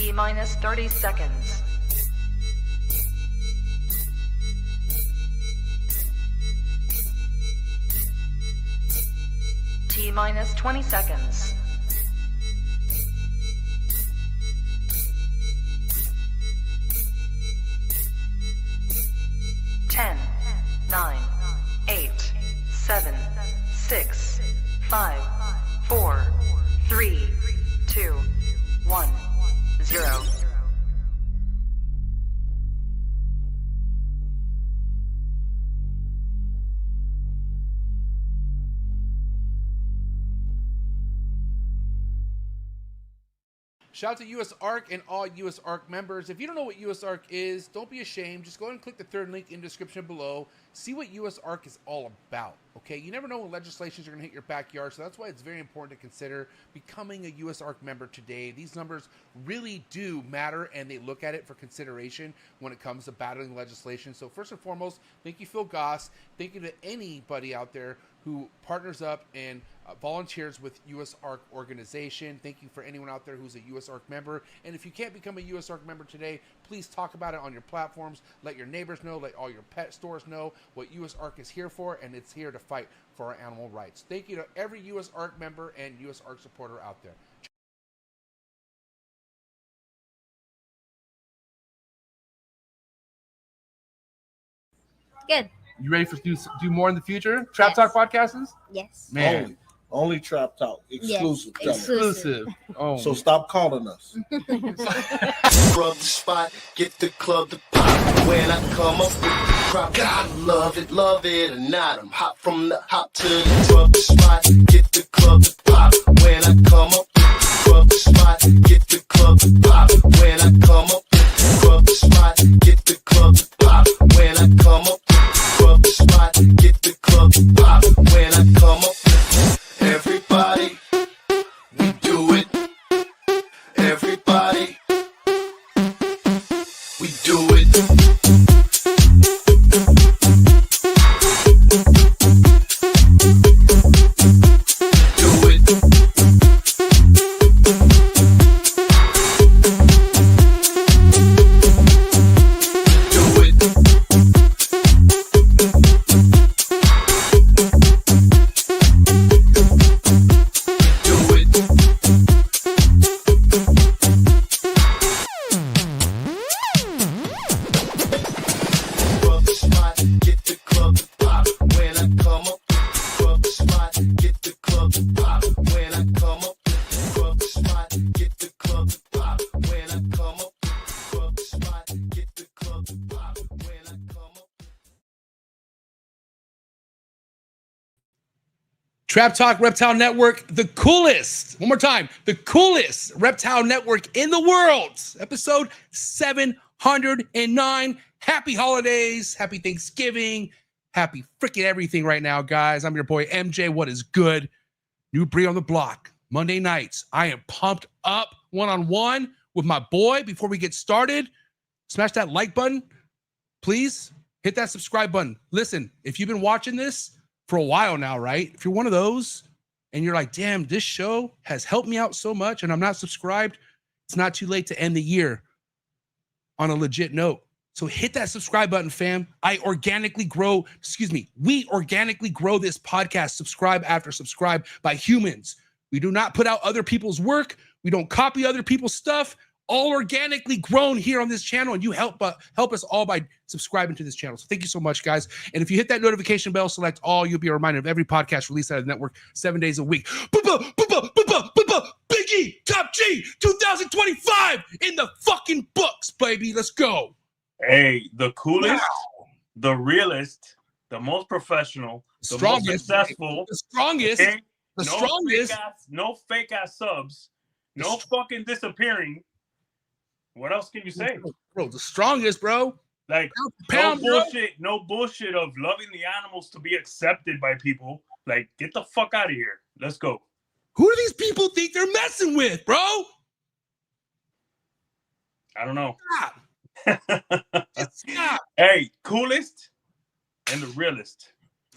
T-minus 30 seconds. T-minus 20 seconds. 10, 9, 8, 7, 6, 5, 4, 3, 2, 1, 0. Shout out to US ARC and all US ARC members. If you don't know what US ARC is, don't be ashamed. Just go ahead and click the third link in the description below. See what US ARC is all about, okay? You never know when legislations are going to hit your backyard, so that's why it's very important to consider becoming a US ARC member today. These numbers really do matter, and they look at it for consideration when it comes to battling legislation. So first and foremost, thank you, Phil Goss. Thank you to anybody out there who partners up and volunteers with US ARC organization. Thank you for anyone out there who's a US ARC member. And if you can't become a US ARC member today, please talk about it on your platforms. Let your neighbors know, let all your pet stores know what US ARC is here for, and it's here to fight for our animal rights. Thank you to every US ARC member and US ARC supporter out there. Good. You ready for do more in the future? Trap Talk podcasts? Yes. Man. Only Trap Talk. Exclusive. Yes. Exclusive. Oh. So stop calling us. Rub the spot, get the club to pop. When I come up with the crop, God love it or not. I'm hot from the hop to the rub the spot, get the club to pop. When I come up with the rub the spot, get the club to pop. When I come up with the rub the spot, get the club to pop. When I come up with the rub the spot, get the club to pop. When I come up with everybody, we do it. Everybody, we do it. Do it. Do it. Do it. Rub the spot, get the club to pop. When I come up, rub the spot, get the club to pop. When I come up, rub the spot, get the club to pop. When I come up, rub the spot, get the club to pop. When I come up. Trap Talk Reptile Network, the coolest, one more time, the coolest reptile network in the world. Episode 709. Happy holidays, happy Thanksgiving, happy freaking everything right now, guys. I'm your boy MJ. What is good? New breed on the block. Monday nights. I am pumped up one-on-one with my boy. Before we get started, smash that like button. Please hit that subscribe button. Listen, if you've been watching this for a while now, right? If you're one of those and you're like, damn, this show has helped me out so much and I'm not subscribed, it's not too late to end the year on a legit note. So hit that subscribe button, fam. We organically grow this podcast, subscribe after subscribe, by humans. We do not put out other people's work. We don't copy other people's stuff. All organically grown here on this channel, and you help us all by subscribing to this channel. So thank you so much, guys. And if you hit that notification bell, select all, you'll be reminded of every podcast released out of the network 7 days a week. Biggie, Top G, 2025 in the fucking books, baby. Let's go. Hey, the coolest, the realest, the most professional, the strongest, most successful, the strongest, okay? the strongest. No fake ass subs, no fucking disappearing. What else can you say? Bro, the strongest, bro. Like, pound, no bullshit of loving the animals to be accepted by people. Like, get the fuck out of here. Let's go. Who do these people think they're messing with, bro? I don't know. Stop. Stop. Hey, coolest and the realest.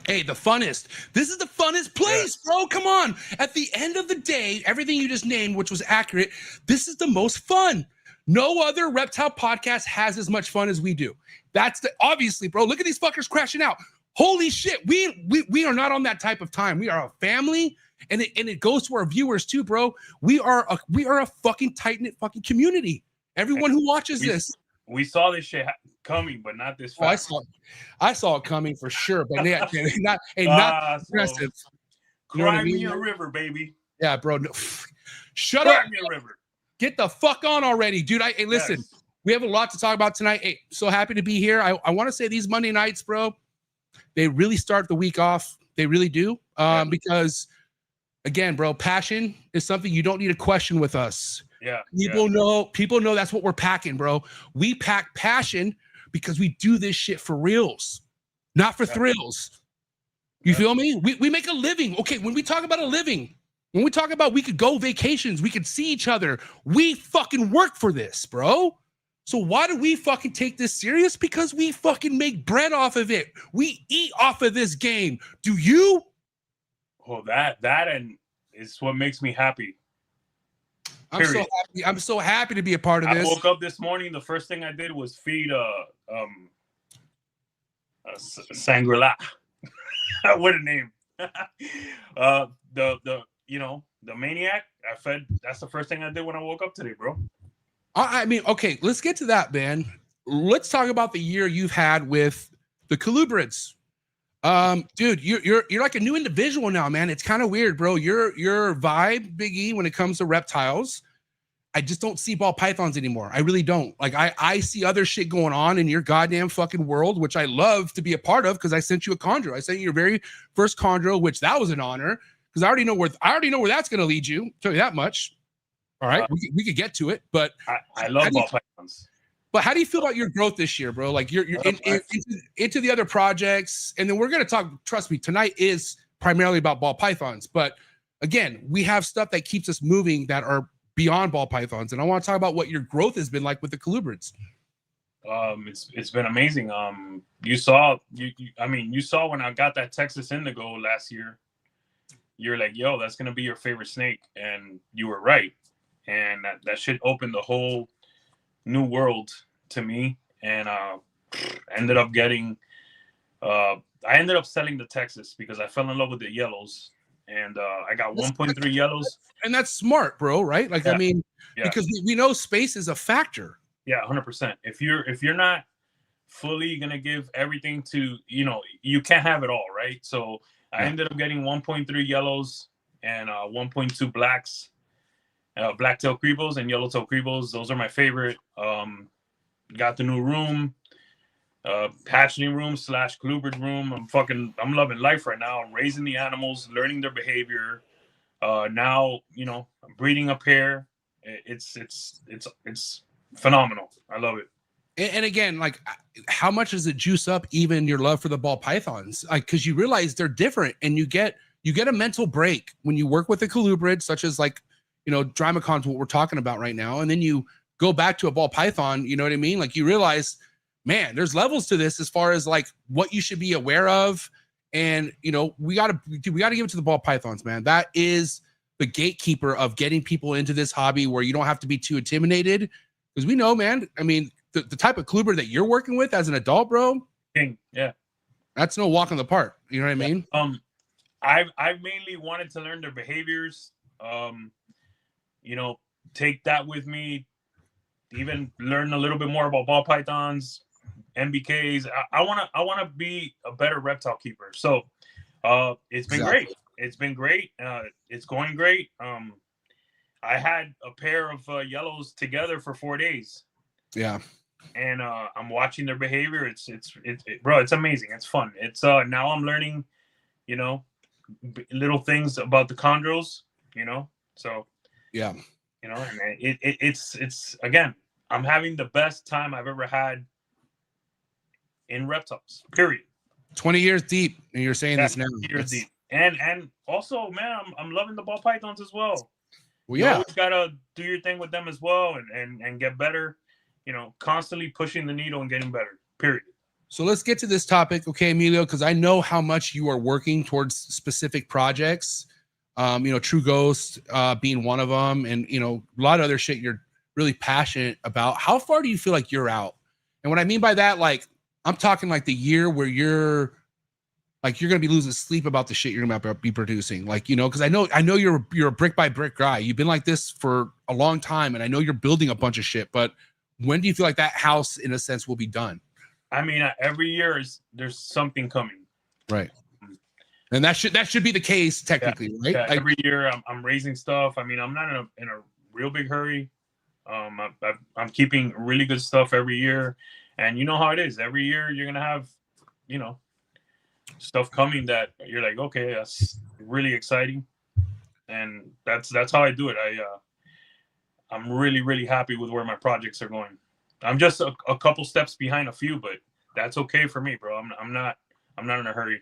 Hey, the funnest. This is the funnest place, bro. Come on. At the end of the day, everything you just named, which was accurate, this is the most fun. No other reptile podcast has as much fun as we do. That's the obviously, bro. Look at these fuckers crashing out. Holy shit. We are not on that type of time. We are a family, and it goes to our viewers too, bro. We are a fucking tight-knit fucking community. Everyone who watches this. We saw this shit coming, but not this fast. I saw it coming for sure, but not aggressive. You know what I mean? Cry me a river, baby. Yeah, bro. No, shut Cry up. me a river. Get the fuck on already, dude. Hey, listen, Yes. we have a lot to talk about tonight. Hey, so happy to be here. I want to say these Monday nights, bro, they really start the week off. They really do. Because again, bro, passion is something you don't need to question with us. Yeah. People know that's what we're packing, bro. We pack passion because we do this shit for reals, not for thrills. You feel me? We make a living. Okay, when we talk about a living, when we talk about we could go vacations, we could see each other, we fucking work for this, bro. So why do we fucking take this serious? Because we fucking make bread off of it. We eat off of this game. Do you? Well, that and is what makes me happy. I'm so happy to be a part of this. I woke up this morning. The first thing I did was feed Sangrila. What a name. The maniac. I fed. That's the first thing I did when I woke up today, bro. I mean, okay, let's get to that, man. Let's talk about the year you've had with the colubrids. Dude, you're like a new individual now, man. It's kind of weird, bro. Your vibe, Big E, when it comes to reptiles, I just don't see ball pythons anymore. I really don't. Like I see other shit going on in your goddamn fucking world, which I love to be a part of because I sent you a chondro. I sent you your very first chondro, which that was an honor because I already know where that's gonna lead you. Tell you that much. All right, we could get to it, but I love ball pythons. But how do you feel about your growth this year, bro? Like you're into the other projects, and then we're gonna talk. Trust me, tonight is primarily about ball pythons. But again, we have stuff that keeps us moving that are beyond ball pythons, and I want to talk about what your growth has been like with the colubrids. It's been amazing. You saw when I got that Texas Indigo last year. You're like, yo, that's gonna be your favorite snake, and you were right. And that shit opened the whole new world to me, and ended up getting I ended up selling the Texas because I fell in love with the yellows, and I got 1.3 yellows, and that's smart, bro, right? Like, yeah. I mean, because we know space is a factor. Yeah, 100%. If you're not fully gonna give everything to, you can't have it all, right? So I ended up getting 1.3 yellows and 1.2 blacks. Black-tailed creepos and yellow-tailed creepos. Those are my favorite. Got the new room, hatchling room / colubrid room. I'm loving life right now. I'm raising the animals, learning their behavior. Now, I'm breeding a pair. It's phenomenal. I love it. And again, like, how much does it juice up even your love for the ball pythons? Like, because you realize they're different, and you get a mental break when you work with a colubrid, such as like, Drymacon's what we're talking about right now. And then you go back to a ball python, you know what I mean? Like you realize, man, there's levels to this as far as like what you should be aware of. And, we got to give it to the ball pythons, man. That is the gatekeeper of getting people into this hobby where you don't have to be too intimidated. Because we know, man, I mean, the type of colubrid that you're working with as an adult, bro. Yeah. That's no walk in the park. You know what I mean? I've mainly wanted to learn their behaviors. Take that with me, even learn a little bit more about ball pythons, MBKs. I want to be a better reptile keeper. So it's been great. It's been great. It's going great. I had a pair of yellows together for 4 days. Yeah. And I'm watching their behavior. It's bro, it's amazing. It's fun. It's now I'm learning, little things about the chondros, so yeah. And it's again, I'm having the best time I've ever had in reptiles, period. 20 years deep, and you're saying this now. Years deep. And also, man, I'm loving the ball pythons as well. Well, yeah. You always gotta do your thing with them as well and get better, constantly pushing the needle and getting better, period. So let's get to this topic, okay, Emilio, because I know how much you are working towards specific projects. True Ghost being one of them, and a lot of other shit you're really passionate about. How far do you feel like you're out? And what I mean by that, like, I'm talking like the year where you're gonna be losing sleep about the shit you're gonna be producing, like, you know, because I know you're a brick by brick guy. You've been like this for a long time, and I know you're building a bunch of shit. But when do you feel like that house, in a sense, will be done? I mean, every year there's something coming, right? And that should be the case technically, right? Yeah, every year I'm raising stuff. I mean, I'm not in a real big hurry. I'm keeping really good stuff every year, and you know how it is. Every year you're gonna have, you know, stuff coming that you're like, okay, that's really exciting, and that's how I do it. I'm really happy with where my projects are going. I'm just a couple steps behind a few, but that's okay for me, bro. I'm not in a hurry.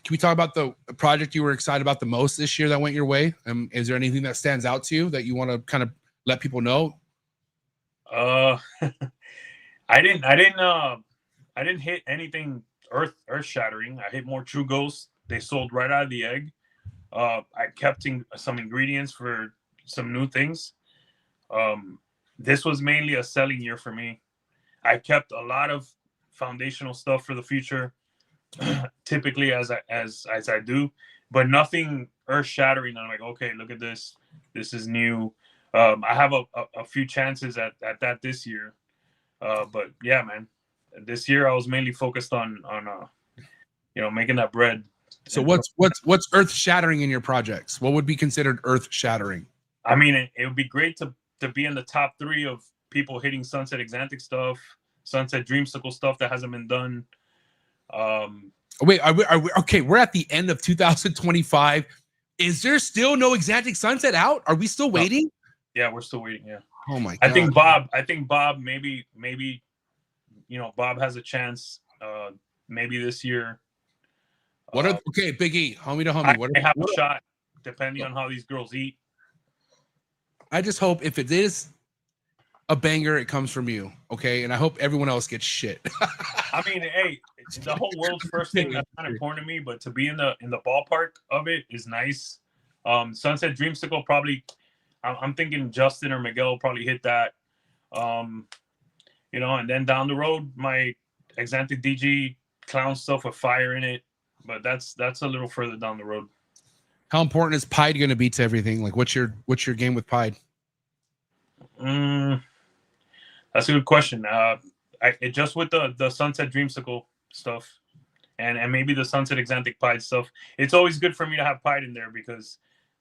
Can we talk about the project you were excited about the most this year that went your way? Is there anything that stands out to you that you want to kind of let people know? I didn't hit anything earth shattering. I hit more true ghosts. They sold right out of the egg. I kept some ingredients for some new things. This was mainly a selling year for me. I kept a lot of foundational stuff for the future, typically as I do, but nothing earth shattering. I'm like, okay, look at this. This is new. I have a few chances at that this year. But yeah, man, this year I was mainly focused on you know, making that bread. So what's earth shattering in your projects? What would be considered earth shattering? I mean, it would be great to be in the top 3 of people hitting Sunset Exantic stuff, Sunset Dreamsicle stuff that hasn't been done. Wait, are we okay? We're at the end of 2025. Is there still no Exantic Sunset out? Are we still waiting? Yeah, we're still waiting. Yeah. Oh my God. I think Bob, maybe, you know, Bob has a chance, maybe this year. Okay, Big E, homie to homie. I have a shot, depending on how these girls eat. I just hope if it is a banger, it comes from you, okay? And I hope everyone else gets shit. I mean, hey, it's the whole world's first thing. That's not important to me, but to be in the ballpark of it is nice. Sunset Dreamsicle probably. I'm thinking Justin or Miguel will probably hit that. You know, and then down the road, my Exantic DG clown stuff with fire in it, but that's a little further down the road. How important is Pied going to be to everything? Like, what's your game with Pied? That's a good question. It just with the Sunset Dreamsicle stuff, and maybe the Sunset Exantic Pied stuff. It's always good for me to have Pied in there because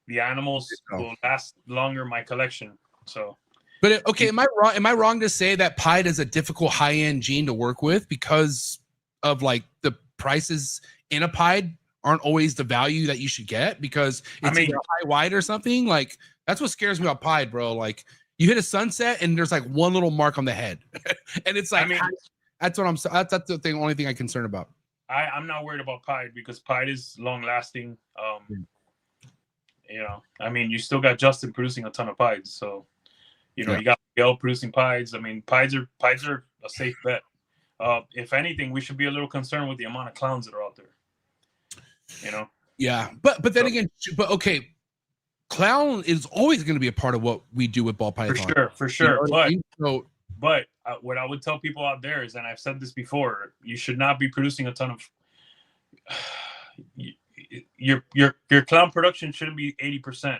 the animals will last longer in my collection. So, but okay, am I wrong to say that Pied is a difficult high-end gene to work with because of like the prices in a Pied aren't always the value that you should get because it's either high wide or something? Like, that's what scares me about Pied, bro. Like, you hit a sunset and there's like one little mark on the head, and it's like, that's the thing. Only thing I'm concerned about. I'm not worried about Pied because Pied is long lasting. You know, I mean, you still got Justin producing a ton of Pieds, so you know, you got Miguel producing Pieds. I mean, Pieds are a safe bet. If anything, we should be a little concerned with the amount of clowns that are out there. You know. Yeah, but then again, okay, clown is always going to be a part of what we do with ball python. For sure. You know what I mean? But what I would tell people out there is, and I've said this before, you should not be producing a ton of. Your clown production shouldn't be 80%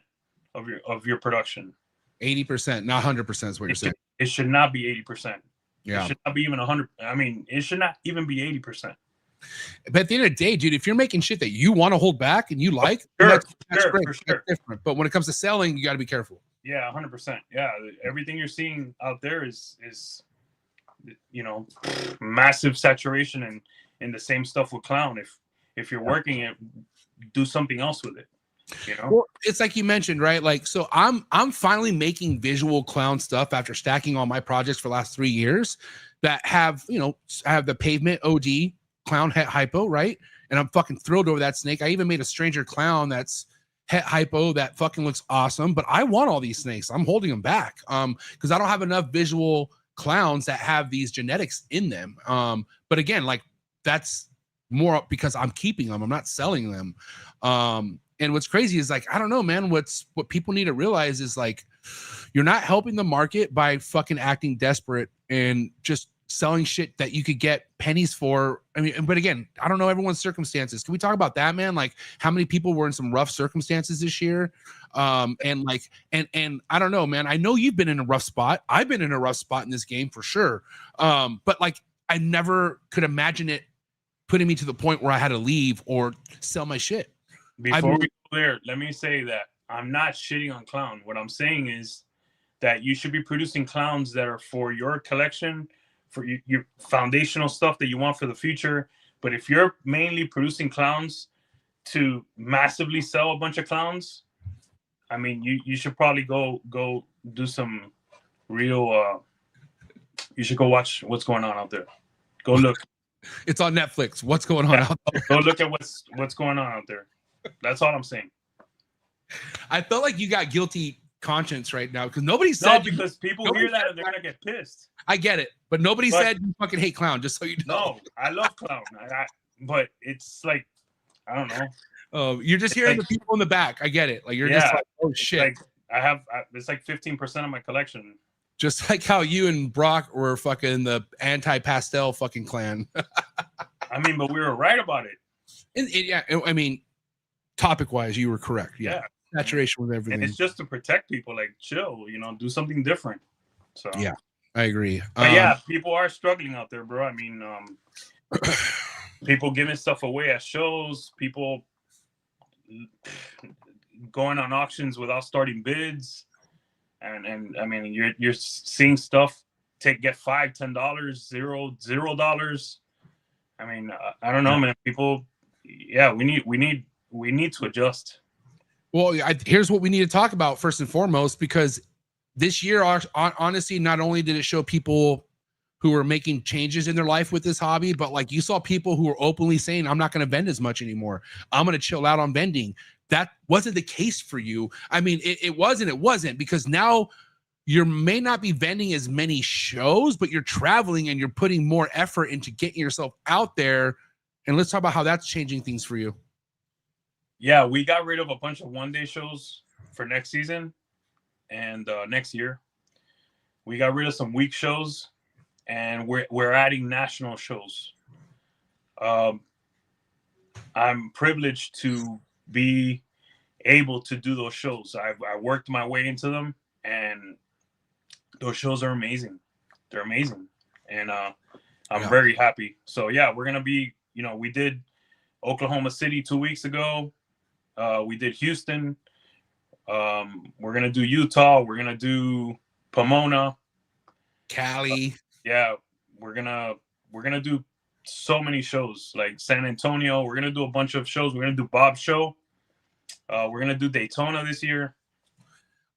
of your production. 80%, not 100% is what you're saying. It should not be 80%. Yeah. It should not be even 100. I mean, it should not even be 80%. But at the end of the day, dude, if you're making shit that you want to hold back and you like, that's great. For sure. That's different. But when it comes to selling, you got to be careful. Yeah, 100%. Yeah, everything you're seeing out there is you know, massive saturation and the same stuff with clown. If you're working it, do something else with it. You know, well, it's like you mentioned, right? Like, so I'm finally making visual clown stuff after stacking all my projects for the last 3 years that have, you know, I have the pavement OD clown het hypo, right? And I'm fucking thrilled over that snake. I even made a stranger clown that's het hypo that fucking looks awesome, but I want all these snakes. I'm holding them back because I don't have enough visual clowns that have these genetics in them. But again, like, that's more because I'm keeping them. I'm not selling them. And what's crazy is, like, I don't know, man, what people need to realize is, like, you're not helping the market by fucking acting desperate and just selling shit that you could get pennies for. I mean, but again, I don't know everyone's circumstances. Can we talk about that, man? Like how many people were in some rough circumstances this year? And like, and I don't know, man, I know you've been in a rough spot. I've been in a rough spot in this game for sure. But like, I never could imagine it putting me to the point where I had to leave or sell my shit. Before we go there, let me say that I'm not shitting on clown. What I'm saying is that you should be producing clowns that are for your collection, for your foundational stuff that you want for the future. But if you're mainly producing clowns to massively sell a bunch of clowns, I mean, you should probably go do some real. You should go watch what's going on out there. Go look. It's on Netflix. What's going on out there? Go look at what's going on out there. That's all I'm saying. I felt like you got guilty conscience right now because nobody said because people hear that and they're gonna get pissed. I get it, but nobody said you fucking hate clown. Just so you know. No, I love clown. But it's like I don't know. Oh, you're just hearing the people in the back. I get it. Like you're just like, oh shit. Like it's like 15% of my collection. Just like how you and Brock were fucking the anti-pastel fucking clan. I mean, but we were right about it. Yeah, I mean, topic-wise, you were correct. Yeah. Saturation with everything. And it's just to protect people. Like, chill, do something different. So yeah, I agree. But yeah, people are struggling out there, bro. I mean, people giving stuff away at shows, people going on auctions without starting bids. And I mean, you're seeing stuff get $5, $10, $0. I mean, I don't know, man. People, yeah, we need to adjust. Well, here's what we need to talk about first and foremost, because this year, honestly, not only did it show people who are making changes in their life with this hobby, but like you saw people who were openly saying, I'm not going to vend as much anymore. I'm going to chill out on vending. That wasn't the case for you. I mean, it wasn't because now you may not be vending as many shows, but you're traveling and you're putting more effort into getting yourself out there. And let's talk about how that's changing things for you. Yeah, we got rid of a bunch of one-day shows for next season and next year. We got rid of some week shows, and we're adding national shows. I'm privileged to be able to do those shows. I worked my way into them, and those shows are amazing. They're amazing, and I'm very happy. So yeah, we're gonna be. We did Oklahoma City 2 weeks ago. We did Houston. We're gonna do Utah. We're gonna do Pomona, Cali. Yeah, we're gonna do so many shows like San Antonio. We're gonna do a bunch of shows. We're gonna do Bob's show. We're gonna do Daytona this year.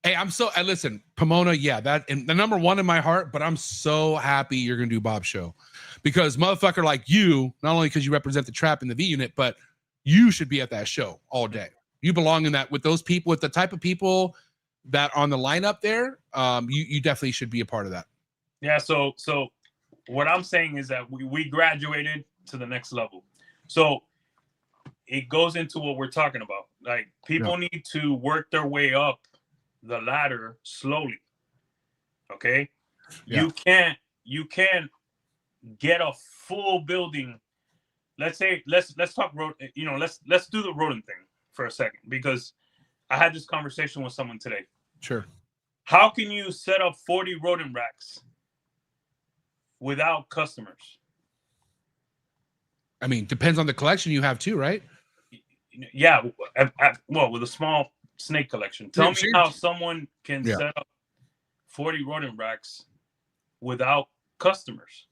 Hey, listen, Pomona, yeah, that and the number one in my heart, but I'm so happy you're gonna do Bob's show because motherfucker like you, not only because you represent the trap in the V unit, but you should be at that show all day. You belong in that with those people, with the type of people that on the lineup there. You definitely should be a part of that. Yeah. So what I'm saying is that we graduated to the next level. So it goes into what we're talking about. Like people need to work their way up the ladder slowly. Okay. Yeah. You can't get a full building. Let's say, let's talk let's do the rodent thing for a second, because I had this conversation with someone today. Sure. How can you set up 40 rodent racks without customers? I mean, depends on the collection you have too, right? Yeah. Well, with a small snake collection. Tell me how someone can set up 40 rodent racks without customers.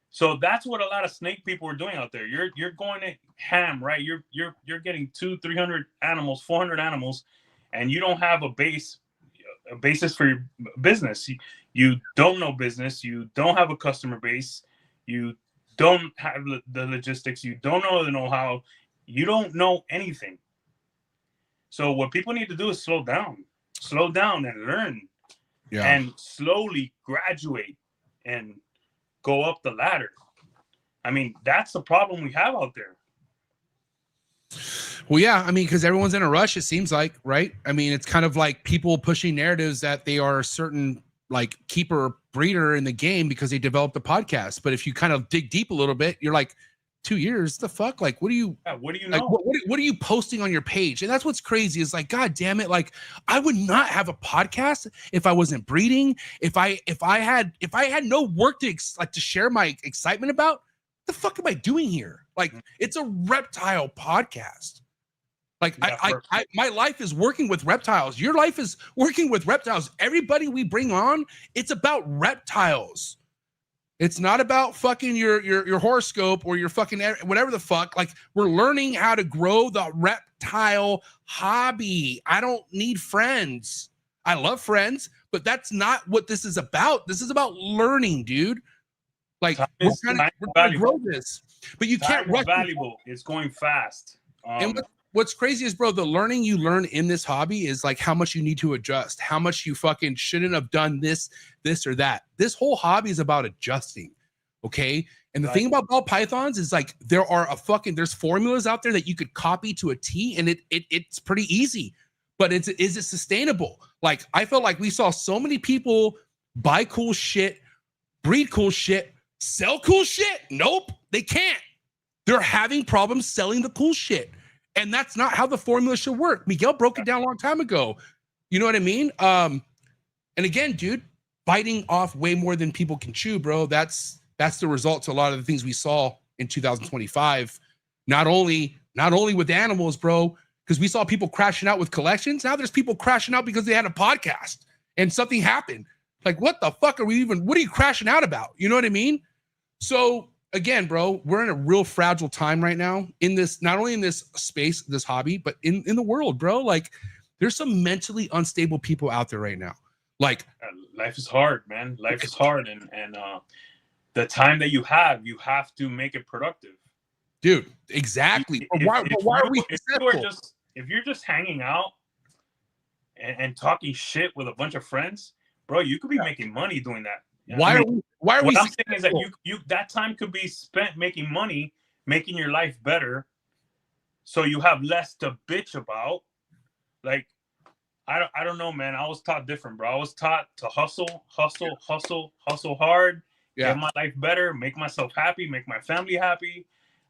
So that's what a lot of snake people are doing out there. You're going to ham, right? You're getting 200-300 animals, 400 animals, and you don't have a basis for your business. You don't know business. You don't have a customer base. You don't have the logistics. You don't know the know-how. You don't know anything. So what people need to do is slow down and learn, and slowly graduate and go up the ladder. I mean, that's the problem we have out there. Well, yeah, I mean, because everyone's in a rush, it seems like, right? I mean, it's kind of like people pushing narratives that they are a certain like keeper breeder in the game because they developed a podcast. But if you kind of dig deep a little bit, you're like, 2 years, the fuck? Like, what do you know? Like, what are you posting on your page? And that's what's crazy is like, God damn it. Like, I would not have a podcast if I wasn't breeding. If I had no work to to share my excitement about, what the fuck am I doing here? Like, it's a reptile podcast. Like, yeah, my life is working with reptiles. Your life is working with reptiles. Everybody we bring on, it's about reptiles. It's not about fucking your horoscope or your fucking whatever the fuck. Like, we're learning how to grow the reptile hobby. I don't need friends. I love friends, but that's not what this is about. This is about learning, dude. Like, we're trying to grow this, but you can't rush. Valuable. It's going fast. And what's crazy is, bro, the learning you learn in this hobby is like how much you need to adjust, how much you fucking shouldn't have done this or that. This whole hobby is about adjusting, okay? And the thing about ball pythons is like there's formulas out there that you could copy to a T, and it's pretty easy. But is it sustainable? Like, I felt like we saw so many people buy cool shit, breed cool shit, sell cool shit. Nope, they can't. They're having problems selling the cool shit. And that's not how the formula should work. Miguel broke it down a long time ago. You know what I mean? And again, dude, biting off way more than people can chew, bro. That's the result to a lot of the things we saw in 2025. Not only with animals, bro, because we saw people crashing out with collections. Now there's people crashing out because they had a podcast and something happened. Like, what the fuck what are you crashing out about? You know what I mean? So again, bro, we're in a real fragile time right now in this, not only in this space, this hobby, but in the world, bro. Like, there's some mentally unstable people out there right now. Like, life is hard, man. Life is hard. And the time that you have to make it productive. Dude, exactly. Why are we successful? If you're just hanging out and talking shit with a bunch of friends, bro, you could be making money doing that. Why are we? What I'm saying is that you that time could be spent making money, making your life better, so you have less to bitch about. Like, I don't know, man. I was taught different, bro. I was taught to hustle hard, get my life better, make myself happy, make my family happy.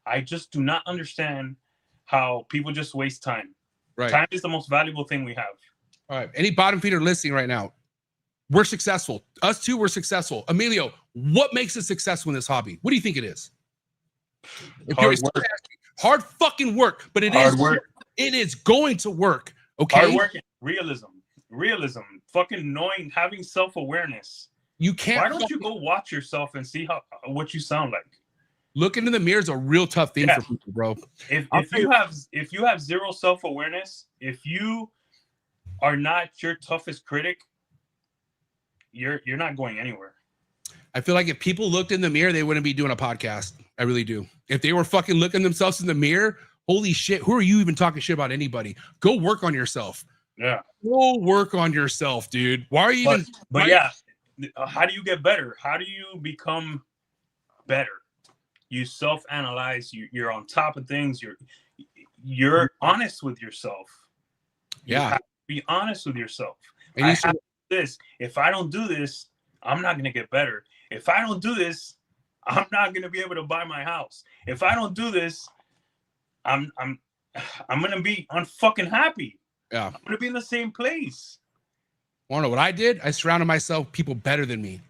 I just do not understand how people just waste time. Right. Time is the most valuable thing we have. All right. Any bottom feeder listening right now? We're successful. Us two, we're successful. Emilio, what makes us successful in this hobby? What do you think it is? Hard fucking work, but it is going to work. Okay. Hard work, realism, fucking having self-awareness. You can't. Why don't you go watch yourself and see what you sound like? Looking in the mirror is a real tough thing for people, bro. If you have zero self-awareness, if you are not your toughest critic, you're not going anywhere. I feel like if people looked in the mirror, they wouldn't be doing a podcast. I really do. If they were fucking looking themselves in the mirror, holy shit, who are you even talking shit about anybody? Go work on yourself. Yeah. Go work on yourself, dude. Why are you even? But yeah, how do you get better? How do you become better? You self-analyze. You're on top of things. You're honest with yourself. You have to be honest with yourself. And this. If I don't do this, I'm not gonna get better. If I don't do this, I'm not gonna be able to buy my house. If I don't do this, I'm gonna be unfucking happy. Yeah, I'm gonna be in the same place. Want to know what I did? I surrounded myself with people better than me.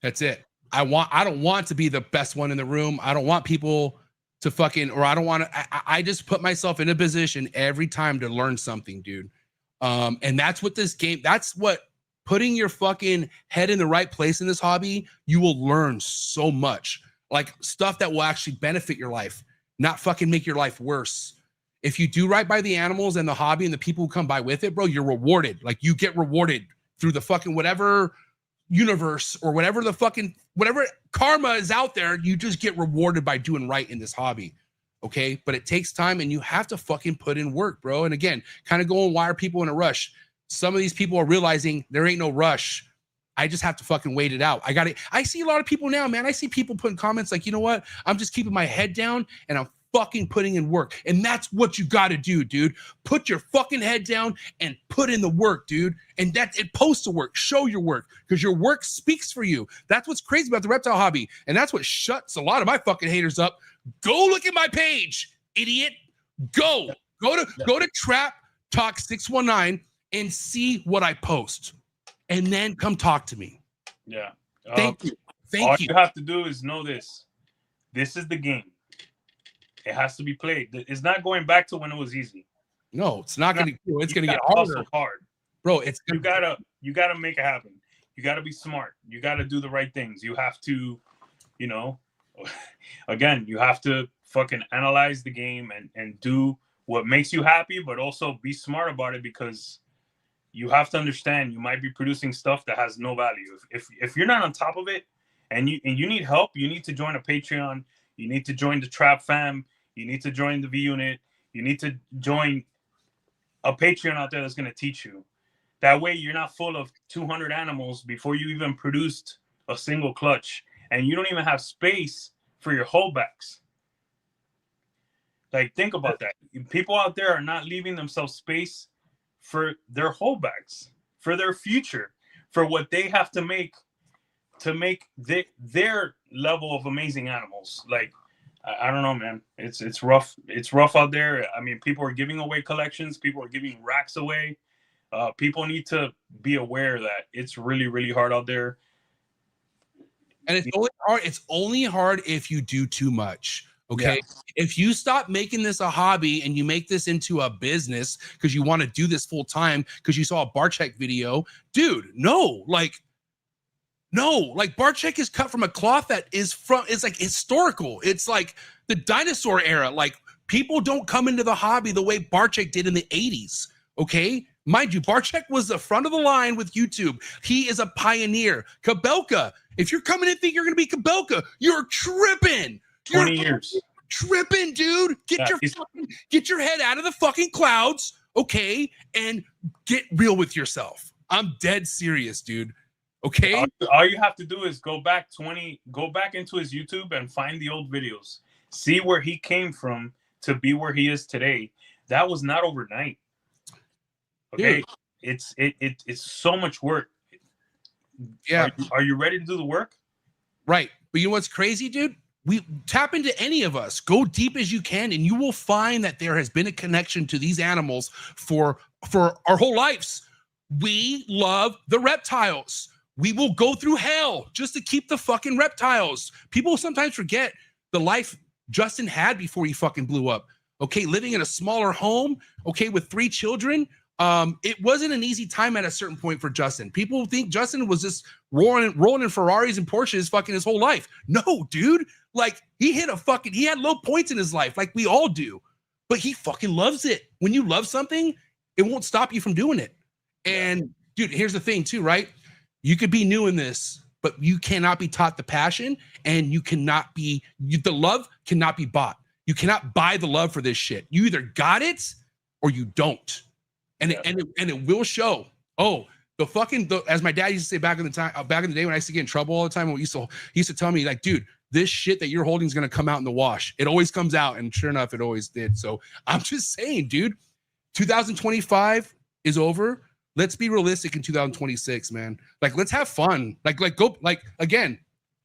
That's it. I don't want to be the best one in the room. I don't want people to fucking, or I don't want to. I just put myself in a position every time to learn something, dude. And that's what this game. That's what. Putting your fucking head in the right place in this hobby, you will learn so much. Like, stuff that will actually benefit your life, not fucking make your life worse. If you do right by the animals and the hobby and the people who come by with it, bro, you're rewarded. Like, you get rewarded through the fucking whatever universe or whatever karma is out there. You just get rewarded by doing right in this hobby. Okay. But it takes time and you have to fucking put in work, bro. And again, kind of going, why are people in a rush? Some of these people are realizing there ain't no rush. I just have to fucking wait it out. I see a lot of people now, man. I see people putting comments like, you know what? I'm just keeping my head down and I'm fucking putting in work. And that's what you got to do, dude. Put your fucking head down and put in the work, dude. And that's it. Post the work, show your work, because your work speaks for you. That's what's crazy about the reptile hobby. And that's what shuts a lot of my fucking haters up. Go look at my page, idiot. Go to Trap Talk 619 and see what I post. And then come talk to me. Yeah. Thank you. All you have to do is know this. This is the game. It has to be played. It's not going back to when it was easy. No, it's not going to. It's going to get harder. Hard, bro. You gotta make it happen. You gotta be smart. You gotta do the right things. You have to, you know, again, you have to fucking analyze the game and do what makes you happy, but also be smart about it, because you have to understand you might be producing stuff that has no value. If you're not on top of it and you need help, you need to join a Patreon. You need to join the Trap Fam. You need to join the V Unit. You need to join a Patreon out there that's going to teach you. That way you're not full of 200 animals before you even produced a single clutch, and you don't even have space for your holdbacks. Like, think about that. People out there are not leaving themselves space for their holdbacks, for their future, for what they have to make their level of amazing animals. Like, I don't know, man. It's rough. It's rough out there. I mean, people are giving away collections. People are giving racks away. People need to be aware that it's really, really hard out there. And it's only hard. It's only hard if you do too much. Okay. Yeah. If you stop making this a hobby and you make this into a business because you want to do this full time because you saw a Barchek video, dude, no, like Barchek is cut from a cloth that is from, it's like historical. It's like the dinosaur era. Like, people don't come into the hobby the way Barchek did in the 80s. Okay. Mind you, Barchek was the front of the line with YouTube. He is a pioneer. Kabelka, if you're coming in thinking you're going to be Kabelka, you're tripping. 20 years. Tripping, dude. Get your head out of the fucking clouds, okay, and get real with yourself. I'm dead serious, dude. Okay? All you have to do is go back into his YouTube and find the old videos. See where he came from to be where he is today. That was not overnight. Okay? Dude. It's so much work. Yeah. Are you ready to do the work? Right. But you know what's crazy, dude? We tap into any of us, go deep as you can, and you will find that there has been a connection to these animals for our whole lives. We love the reptiles. We will go through hell just to keep the fucking reptiles. People sometimes forget the life Justin had before he fucking blew up. Okay, living in a smaller home, okay, with 3 children. It wasn't an easy time at a certain point for Justin. People think Justin was just rolling in Ferraris and Porsches fucking his whole life. No, dude. Like, he had low points in his life, like we all do. But he fucking loves it. When you love something, it won't stop you from doing it. And dude, here's the thing too, right? You could be new in this, but you cannot be taught the passion, and the love cannot be bought. You cannot buy the love for this shit. You either got it or you don't. And it will show. Oh, as my dad used to say back in the day when I used to get in trouble all the time, he used to tell me, like, dude, this shit that you're holding is going to come out in the wash. It always comes out. And sure enough, it always did. So I'm just saying, dude, 2025 is over. Let's be realistic in 2026, man. Like, let's have fun. Again,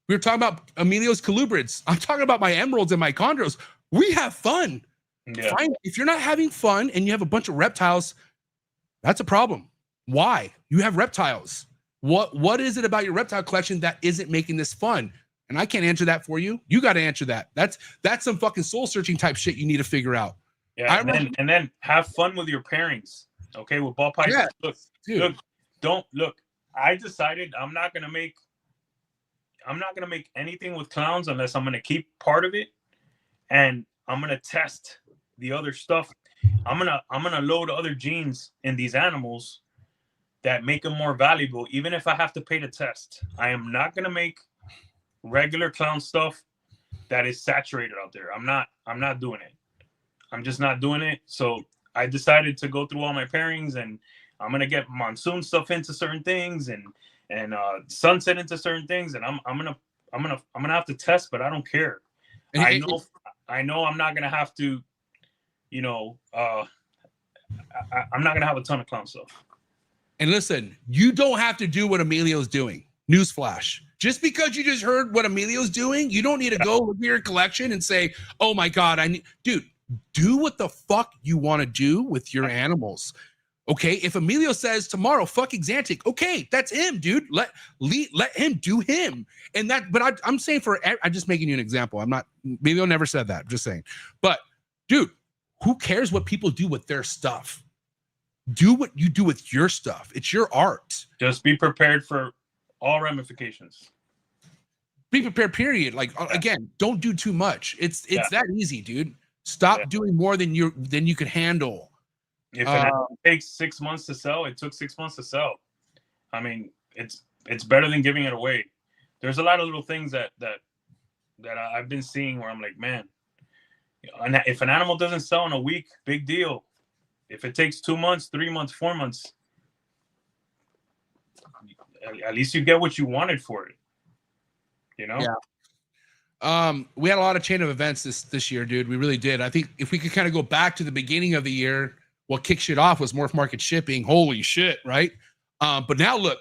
we were talking about Emilio's colubrids. I'm talking about my emeralds and my chondros. We have fun. Yeah. Fine. If you're not having fun and you have a bunch of reptiles, that's a problem. Why? You have reptiles. What is it about your reptile collection that isn't making this fun? And I can't answer that for you. You got to answer that. That's some fucking soul searching type shit you need to figure out. Yeah, and then have fun with your pairings. Okay, with ball pythons. Yeah, look. I decided I'm not gonna make anything with clowns unless I'm gonna keep part of it, and I'm gonna test the other stuff. I'm gonna load other genes in these animals that make them more valuable, even if I have to pay to test. I am not gonna make regular clown stuff that is saturated out there. I'm not doing it. I'm just not doing it. So I decided to go through all my pairings, and I'm gonna get monsoon stuff into certain things and sunset into certain things, and I'm gonna have to test, but I don't care. And I know I'm not gonna have to, you know, I'm not gonna have a ton of clown stuff. And listen, you don't have to do what Emilio's doing. Newsflash. Just because you just heard what Emilio's doing, you don't need to go look at your collection and say, oh my God, I need, dude, do what the fuck you want to do with your animals. Okay. If Emilio says tomorrow, fuck Exantic, okay, that's him, dude. Let him do him. And that, but I'm saying I'm just making you an example. I'm not, Emilio never said that. I'm just saying. But dude, who cares what people do with their stuff? Do what you do with your stuff. It's your art. Just be prepared for all ramifications. Be prepared, period. Like, again, don't do too much. It's that easy, dude. Stop doing more than you can handle. If it takes 6 months to sell, it took 6 months to sell. I mean, it's better than giving it away. There's a lot of little things that I've been seeing where I'm like, man, if an animal doesn't sell in a week, big deal. If it takes 2 months, 3 months, 4 months, at least you get what you wanted for it. You know? Yeah. We had a lot of chain of events this year, dude. We really did. I think if we could kind of go back to the beginning of the year, what kicked shit off was Morph Market shipping. Holy shit, right? But now look,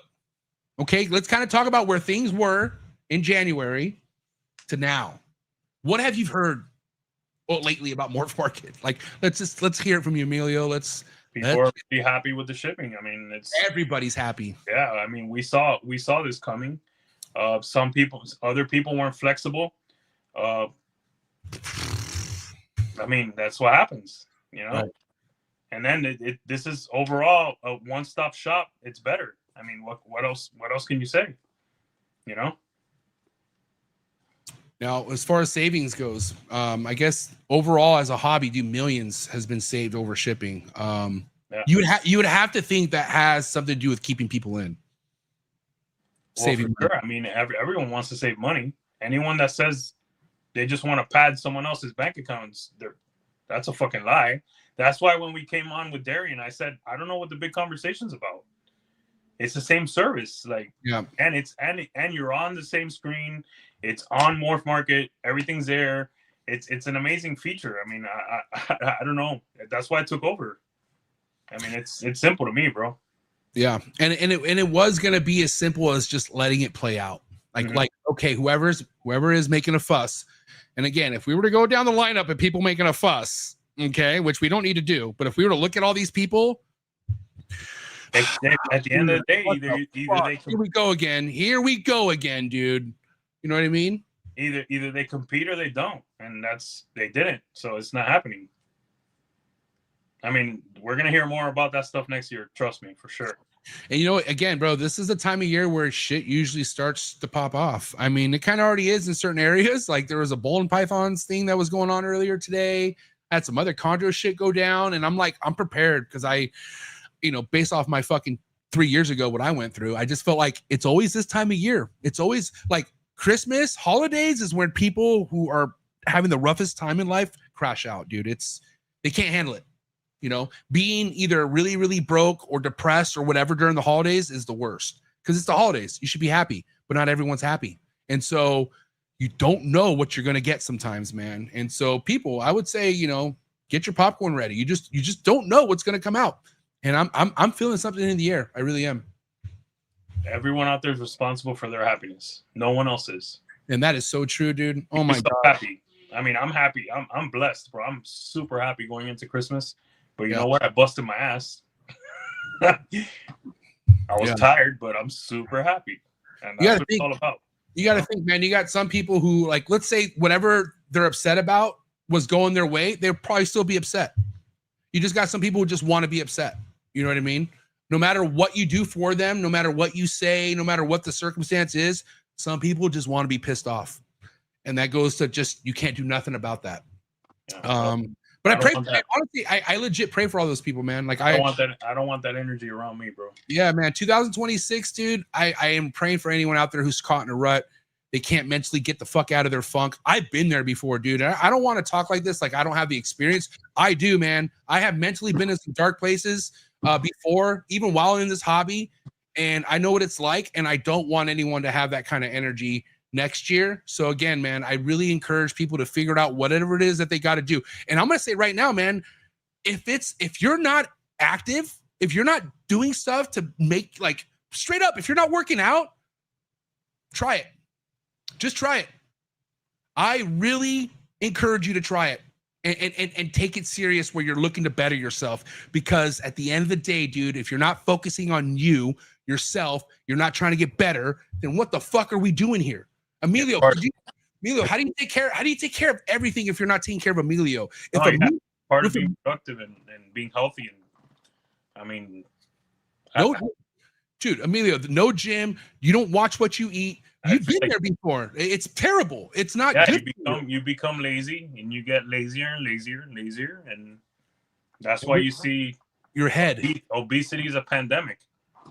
okay, let's kind of talk about where things were in January to now. What have you heard lately about Morph Market? Like, let's hear it from you, Emilio. People are pretty happy with the shipping. I mean, everybody's happy. Yeah, I mean, we saw this coming. Other people weren't flexible. I mean, that's what happens, you know. Right. And then this is overall a one-stop shop. It's better. I mean, what else can you say? You know. Now, as far as savings goes, I guess overall as a hobby, millions has been saved over shipping. You would have to think that has something to do with keeping people in. Well, saving for sure. I mean, everyone wants to save money. Anyone that says they just want to pad someone else's bank accounts, that's a fucking lie. That's why when we came on with Darian, I said, I don't know what the big conversation's about. It's the same service, like, yeah, and you're on the same screen. It's on Morph Market. Everything's there. It's an amazing feature. I mean, I don't know. That's why I took over. I mean, it's simple to me, bro. Yeah, and it was gonna be as simple as just letting it play out. Like okay, whoever is making a fuss, and again, if we were to go down the lineup of people making a fuss, okay, which we don't need to do, but if we were to look at all these people, at the end of the day, either they here we go again, dude. You know what I mean? Either they compete or they don't, and they didn't, so it's not happening. I mean, we're gonna hear more about that stuff next year. Trust me, for sure. And you know, again, bro, this is the time of year where shit usually starts to pop off. I mean, it kind of already is in certain areas. Like there was a bull and pythons thing that was going on earlier today. I had some other chondro shit go down, and I'm prepared because based off my fucking 3 years ago, what I went through, I just felt like it's always this time of year. It's always like Christmas, holidays is when people who are having the roughest time in life crash out, dude. They can't handle it. You know, being either really, really broke or depressed or whatever during the holidays is the worst because it's the holidays. You should be happy, but not everyone's happy. And so you don't know what you're going to get sometimes, man. And so people, I would say, get your popcorn ready. You just don't know what's going to come out. And I'm feeling something in the air. I really am. Everyone out there is responsible for their happiness. No one else is. And that is so true, dude. Oh my God. Happy. I mean, I'm happy. I'm blessed, bro. I'm super happy going into Christmas. But you know what? I busted my ass. I was tired, but I'm super happy. And that's what it's all about. You got to think, man, you got some people who, like, let's say whatever they're upset about was going their way, they'll probably still be upset. You just got some people who just want to be upset. You know what I mean? No matter what you do for them, no matter what you say, no matter what the circumstance is, some people just want to be pissed off. And that goes to just, you can't do nothing about that. Yeah. But I pray, honestly, I legit pray for all those people, man. Like I don't want that energy around me, bro. Yeah, man. 2026, dude. I am praying for anyone out there who's caught in a rut. They can't mentally get the fuck out of their funk. I've been there before, dude. I don't want to talk like this, like I don't have the experience. I do, man. I have mentally been in some dark places before, even while in this hobby, and I know what it's like. And I don't want anyone to have that kind of energy next year. So again, man, I really encourage people to figure out whatever it is that they got to do. And I'm going to say right now, man, if you're not active, if you're not doing stuff to make, like, straight up, if you're not working out, try it. Just try it. I really encourage you to try it and take it serious where you're looking to better yourself, because at the end of the day, dude, if you're not focusing on yourself, you're not trying to get better, then what the fuck are we doing here? Emilio, how do you take care of everything if you're not taking care of Emilio? Part of being productive and being healthy. And I mean, dude, Emilio, no gym. You don't watch what you eat. You've been there before. It's terrible. It's not good. You become lazy, and you get lazier and lazier and lazier, and that's why you see your head. Obesity is a pandemic.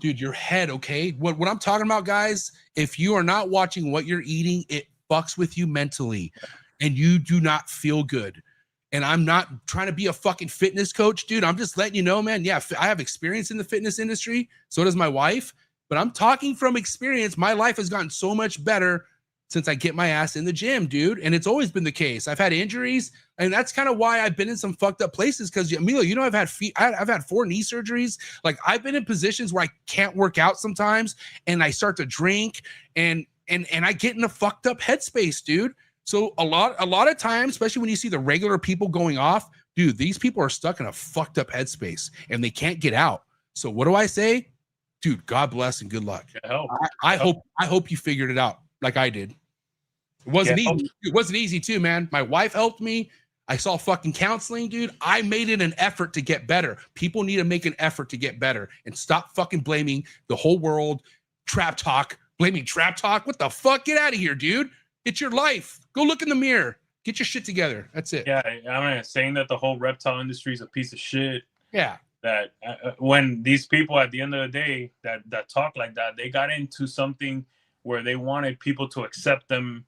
Dude, your head, okay? What I'm talking about, guys, if you are not watching what you're eating, it fucks with you mentally, and you do not feel good. And I'm not trying to be a fucking fitness coach, dude. I'm just letting you know, man. Yeah, I have experience in the fitness industry. So does my wife. But I'm talking from experience. My life has gotten so much better since I get my ass in the gym, dude. And it's always been the case. I've had injuries, and that's kind of why I've been in some fucked up places. Because, Emilio, you know, I've had 4 knee surgeries. Like, I've been in positions where I can't work out sometimes, and I start to drink, and I get in a fucked up headspace, dude. So a lot of times, especially when you see the regular people going off, dude, these people are stuck in a fucked up headspace, and they can't get out. So what do I say? Dude, God bless and good luck. I hope you figured it out like I did. It wasn't easy. It wasn't easy too, man. My wife helped me. I saw fucking counseling, dude. I made it an effort to get better. People need to make an effort to get better and stop fucking blaming the whole world. Trap talk. Blaming trap talk. What the fuck? Get out of here, dude. It's your life. Go look in the mirror. Get your shit together. That's it. Yeah, I'm not saying that the whole reptile industry is a piece of shit. Yeah. That when these people at the end of the day that talk like that, they got into something where they wanted people to accept them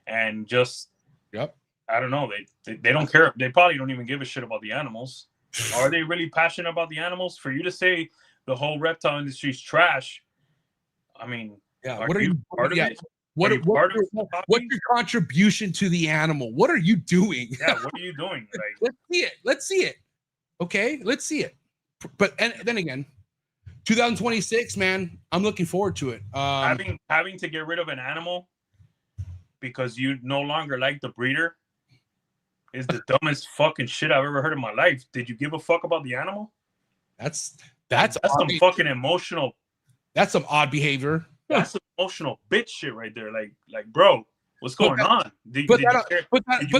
and just, I don't know, they don't care. They probably don't even give a shit about the animals. Are they really passionate about the animals? For you to say the whole reptile industry is trash, I mean, what are you part of it? What's your contribution to the animal? What are you doing? Yeah, what are you doing? Like, let's see it. Okay, let's see it. But and then again, 2026, man, I'm looking forward to it. Having to get rid of an animal because you no longer like the breeder is the dumbest fucking shit I've ever heard in my life. Did you give a fuck about the animal? That's some fucking emotional. That's some odd behavior. That's some emotional bitch shit right there. Like, bro, what's going on? Did you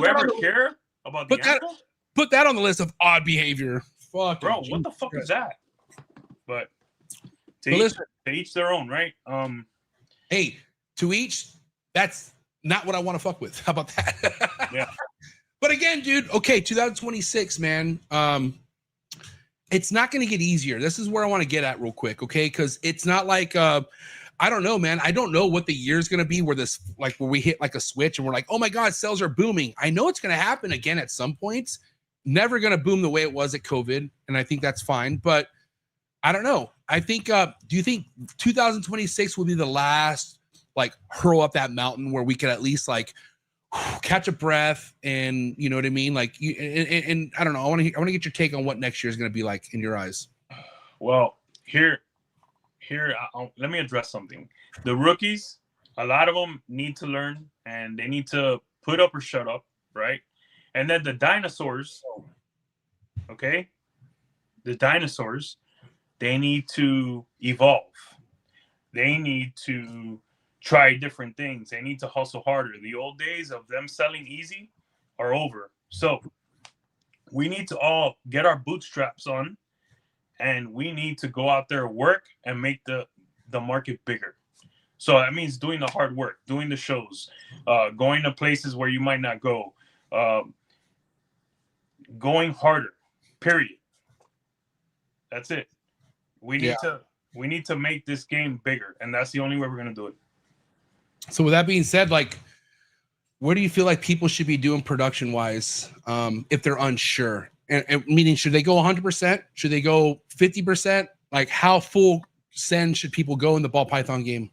ever care about the animal? Put that on the list of odd behavior. Fuck, bro, what the fuck is that? But to each their own, right? Hey, to each, that's not what I want to fuck with. How about that? Yeah. But again, dude, okay, 2026, man. It's not going to get easier. This is where I want to get at real quick, okay? Because it's not like I don't know, man. I don't know what the year's going to be where we hit like a switch and we're like, oh my God, sales are booming. I know it's going to happen again at some points. Never going to boom the way it was at COVID. And I think that's fine. But I don't know. I think, do you think 2026 will be the last, like, hurl up that mountain where we could at least, like, catch a breath and, you know what I mean? Like, and I don't know. I want to get your take on what next year is going to be like in your eyes. Well, here, let me address something. The rookies, a lot of them need to learn and they need to put up or shut up, right? And then the dinosaurs, okay? The dinosaurs, they need to evolve. They need to try different things. They need to hustle harder. The old days of them selling easy are over. So we need to all get our bootstraps on and we need to go out there, work, and make the market bigger. So that means doing the hard work, doing the shows, going to places where you might not go, going harder, period. That's it. We need to make this game bigger, and that's the only way we're going to do it. So with that being said, like, where do you feel like people should be doing production-wise if they're unsure? And meaning, should they go 100%? Should they go 50%? Like, how full send should people go in the ball python game?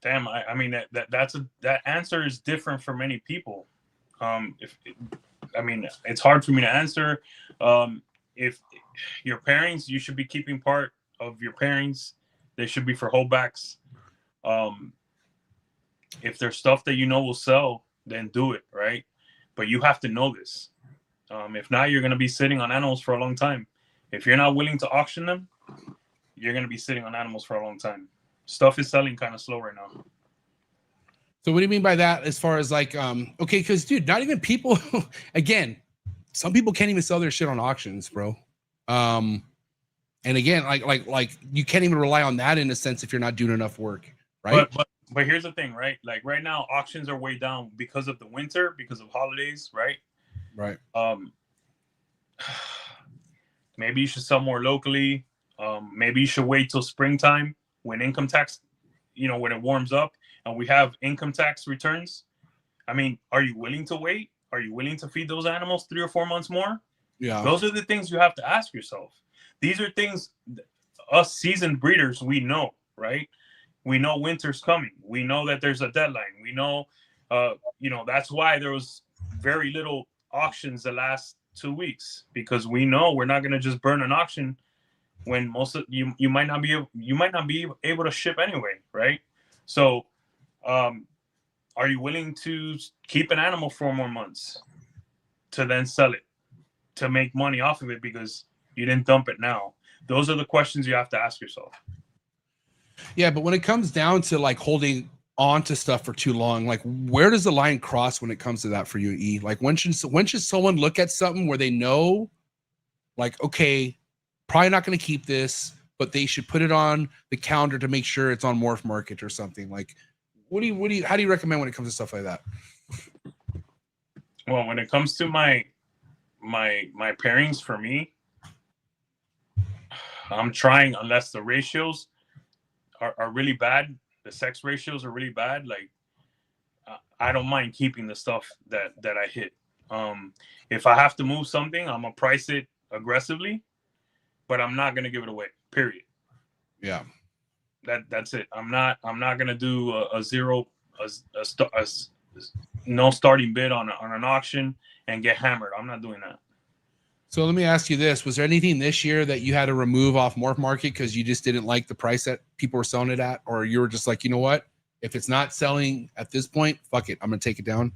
Damn, I mean that answer is different for many people. It's hard for me to answer. If your pairings, you should be keeping part of your pairings. They should be for holdbacks. If there's stuff that you know will sell, then do it, right? But you have to know this. If not, you're going to be sitting on animals for a long time. If you're not willing to auction them, you're going to be sitting on animals for a long time. Stuff is selling kind of slow right now. So what do you mean by that as far as like, okay, because dude, not even people, again, some people can't even sell their shit on auctions, bro. And again, like you can't even rely on that in a sense if you're not doing enough work, right? But here's the thing, right? Like right now, auctions are way down because of the winter, because of holidays, right? Right. Maybe you should sell more locally. Maybe you should wait till springtime when income tax, when it warms up and we have income tax returns. I mean, are you willing to wait? Are you willing to feed those animals 3 or 4 months more? Yeah. Those are the things you have to ask yourself. These are things us seasoned breeders, we know, right? We know winter's coming. We know that there's a deadline. We know, that's why there was very little auctions the last 2 weeks, because we know we're not going to just burn an auction when most of you might not be able to ship anyway, right? So, are you willing to keep an animal 4 more months to then sell it, to make money off of it because you didn't dump it now? Those are the questions you have to ask yourself. Yeah, but when it comes down to like holding on to stuff for too long, like where does the line cross when it comes to that for you, E? Like when should someone look at something where they know, like, okay, probably not going to keep this, but they should put it on the calendar to make sure it's on Morph Market or something? Like, how do you recommend when it comes to stuff like that? Well, when it comes to my pairings, for me, I'm trying, unless the ratios are really bad, the sex ratios are really bad, like I don't mind keeping the stuff that I hit. If I have to move something, I'm gonna price it aggressively, but I'm not gonna give it away, period. Yeah, that's it. I'm not gonna do no starting bid on an auction and get hammered. I'm not doing that. So let me ask you this. Was there anything this year that you had to remove off Morph Market because you just didn't like the price that people were selling it at? Or you were just like, you know what? If it's not selling at this point, fuck it. I'm going to take it down.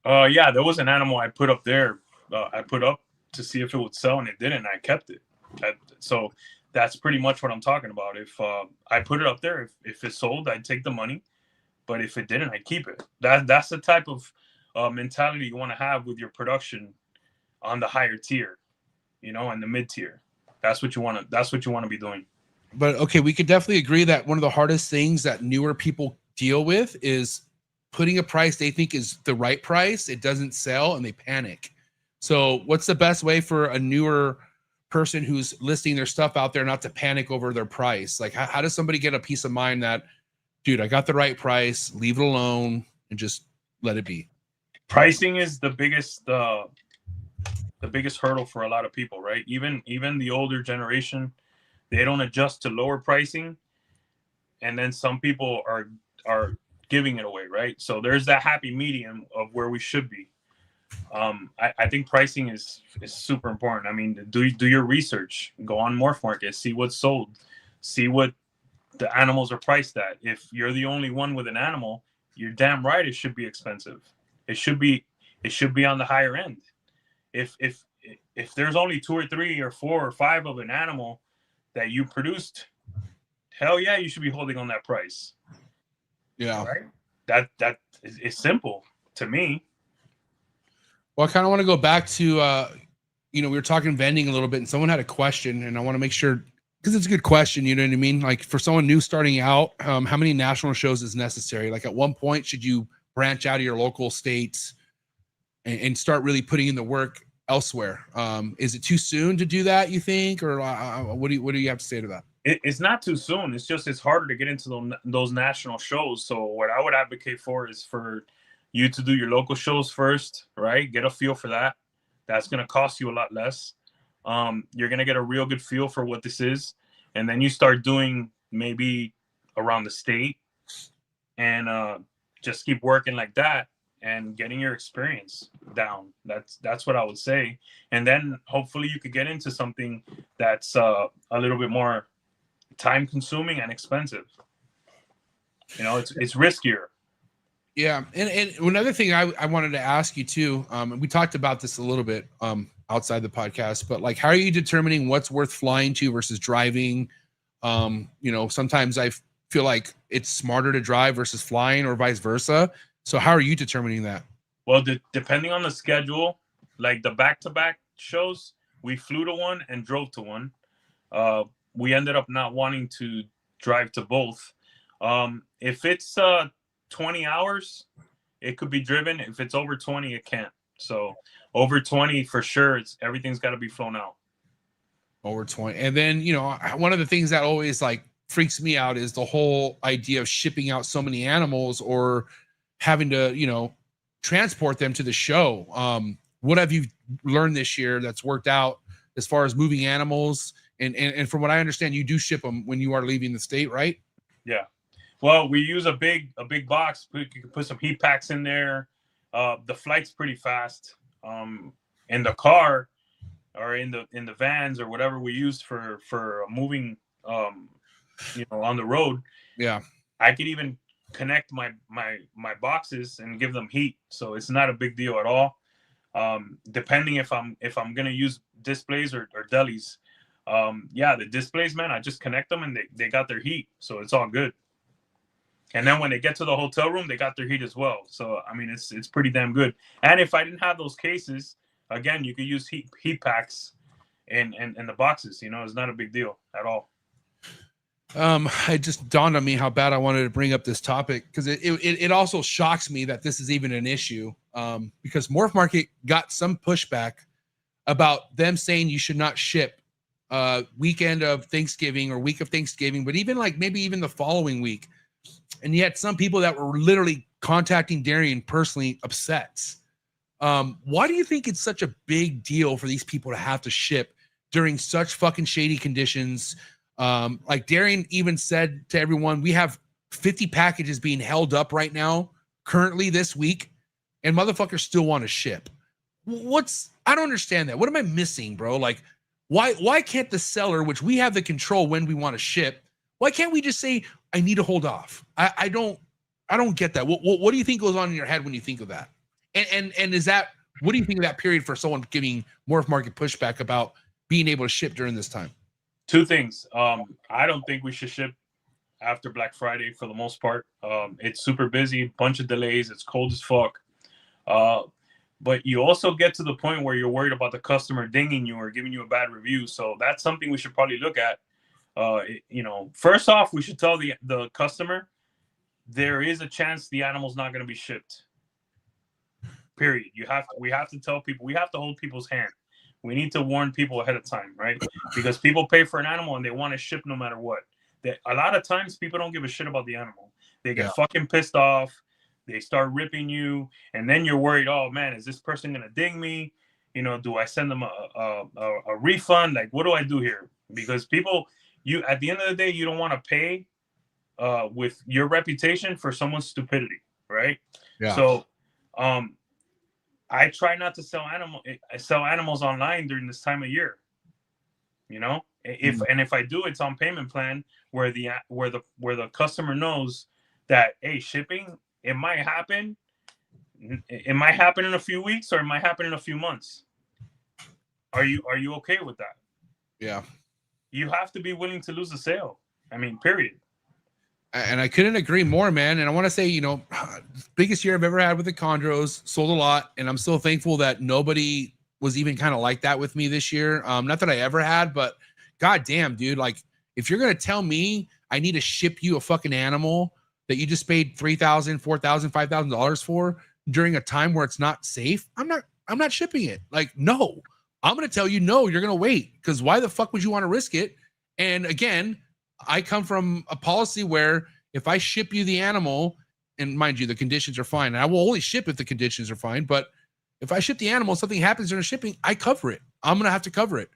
Yeah, there was an animal I put up there. I put up to see if it would sell, and it didn't. I kept it. So that's pretty much what I'm talking about. If I put it up there, if it sold, I'd take the money. But if it didn't, I'd keep it. That's the type of mentality you want to have with your production on the higher tier, and the mid tier. That's what you want to be doing. But okay, we could definitely agree that one of the hardest things that newer people deal with is putting a price they think is the right price. It doesn't sell and they panic. So what's the best way for a newer person who's listing their stuff out there not to panic over their price? Like how does somebody get a peace of mind that, dude, I got the right price, leave it alone and just let it be? Pricing is the biggest hurdle for a lot of people, right? Even the older generation, they don't adjust to lower pricing, and then some people are giving it away, right? So there's that happy medium of where we should be. I think pricing is super important. I mean, do your research, go on Morph Market, see what's sold, see what the animals are priced at. If you're the only one with an animal, you're damn right it should be expensive. It should be on the higher end. If there's only 2 or 3 or 4 or 5 of an animal that you produced, hell yeah, you should be holding on that price. Yeah. Right? That is simple to me. Well, I kind of want to go back to we were talking vending a little bit and someone had a question, and I want to make sure, because it's a good question, you know what I mean? Like for someone new starting out, how many national shows is necessary? Like at one point, should you branch out of your local states and start really putting in the work elsewhere? Is it too soon to do that, you think? Or what do you have to say to that? It's not too soon. It's just it's harder to get into those national shows. So what I would advocate for is for you to do your local shows first, right? Get a feel for that. That's going to cost you a lot less. You're going to get a real good feel for what this is. And then you start doing maybe around the state, and just keep working like that and getting your experience down. That's what I would say. And then hopefully you could get into something that's a little bit more time consuming and expensive. You know, it's riskier. Yeah. And another thing I wanted to ask you too, and we talked about this a little bit outside the podcast, but like, how are you determining what's worth flying to versus driving? You know, sometimes I feel like it's smarter to drive versus flying, or vice versa. So how are you determining that? Well, depending on the schedule, like the back-to-back shows, we flew to one and drove to one. We ended up not wanting to drive to both. If it's 20 hours, it could be driven. If it's over 20, it can't. So over 20 for sure, everything's got to be flown out. Over 20. And then, you know, one of the things that always like freaks me out is the whole idea of shipping out so many animals or having to, you know, transport them to the show. What have you learned this year that's worked out as far as moving animals? And from what I understand, you do ship them when you are leaving the state, right? Yeah. Well, we use a big box. You can put some heat packs in there. The flight's pretty fast. In the car or in the vans or whatever we use for moving, you know, on the road. Yeah. I could even connect my boxes and give them heat, so it's not a big deal at all. Depending if I'm gonna use displays or delis, yeah, the displays, man, I just connect them and they got their heat, so it's all good. And then when they get to the hotel room, they got their heat as well. So I mean, it's pretty damn good. And if I didn't have those cases, again, you could use heat packs and the boxes. You know, it's not a big deal at all. It just dawned on me how bad I wanted to bring up this topic, because it also shocks me that this is even an issue. Because Morph Market got some pushback about them saying you should not ship weekend of Thanksgiving or week of Thanksgiving, but even like maybe even the following week. And yet some people that were literally contacting Darian personally upset. Why do you think it's such a big deal for these people to have to ship during such fucking shady conditions? Like Darian even said to everyone, we have 50 packages being held up right now, currently this week, and motherfuckers still want to ship. I don't understand that. What am I missing, bro? Like, why can't the seller, which we have the control when we want to ship, why can't we just say, I need to hold off? I don't get that. What do you think goes on in your head when you think of that? And is that, what do you think of that period for someone giving Morph Market pushback about being able to ship during this time? Two things. I don't think we should ship after Black Friday for the most part. It's super busy, bunch of delays. It's cold as fuck. But you also get to the point where you're worried about the customer dinging you or giving you a bad review. So that's something we should probably look at. You know, first off, we should tell the customer there is a chance the animal's not going to be shipped. Period. We have to tell people. We have to hold people's hand. We need to warn people ahead of time, right? Because people pay for an animal and they want to ship no matter what. A lot of times people don't give a shit about the animal. They get fucking pissed off. They start ripping you, and then you're worried. Oh man, is this person gonna ding me? You know, do I send them a refund? Like, what do I do here? Because people, at the end of the day, you don't want to pay with your reputation for someone's stupidity, right? Yeah. So, I try not to sell animals online during this time of year. You know, if I do, it's on payment plan where the customer knows that, hey, shipping, it might happen. It might happen in a few weeks, or it might happen in a few months. Are you okay with that? Yeah. You have to be willing to lose the sale. I mean, period. And I couldn't agree more, man. And I want to say, you know, biggest year I've ever had with the Chondros, sold a lot. And I'm so thankful that nobody was even kind of like that with me this year. Not that I ever had, but goddamn, dude, like if you're going to tell me I need to ship you a fucking animal that you just paid $3,000, $4,000, $5,000 for during a time where it's not safe, I'm not shipping it. Like, no, I'm going to tell you, no, you're going to wait, because why the fuck would you want to risk it? And again, I come from a policy where if I ship you the animal, and mind you, the conditions are fine, and I will only ship if the conditions are fine, but if I ship the animal, something happens during shipping, I cover it. I'm going to have to cover it.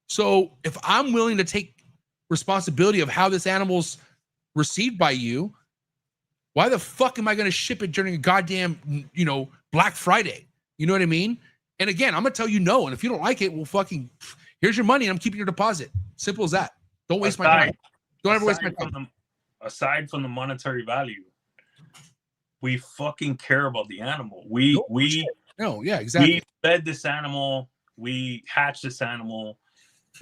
So if I'm willing to take responsibility of how this animal's received by you, why the fuck am I going to ship it during a goddamn, Black Friday? You know what I mean? And again, I'm going to tell you no. And if you don't like it, well, fucking, here's your money and I'm keeping your deposit. Simple as that. Don't waste my time. Don't ever waste my time. Aside from the monetary value, we fucking care about the animal. Exactly. We fed this animal. We hatched this animal.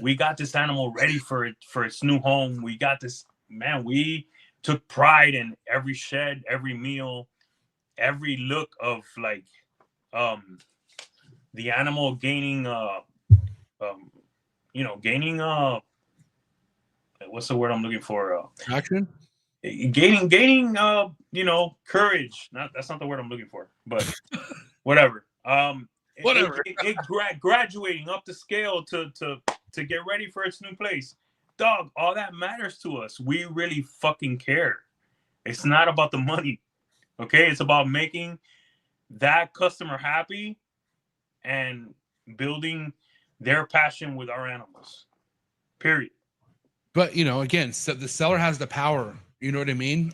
We got this animal ready for its new home. We got this, man. We took pride in every shed, every meal, every look of like, the animal gaining, what's the word I'm looking for? Action. Gaining, courage. That's not the word I'm looking for, but whatever. Graduating up the scale to get ready for its new place. Dog, all that matters to us. We really fucking care. It's not about the money, okay? It's about making that customer happy and building their passion with our animals. Period. But again, so the seller has the power. You know what I mean?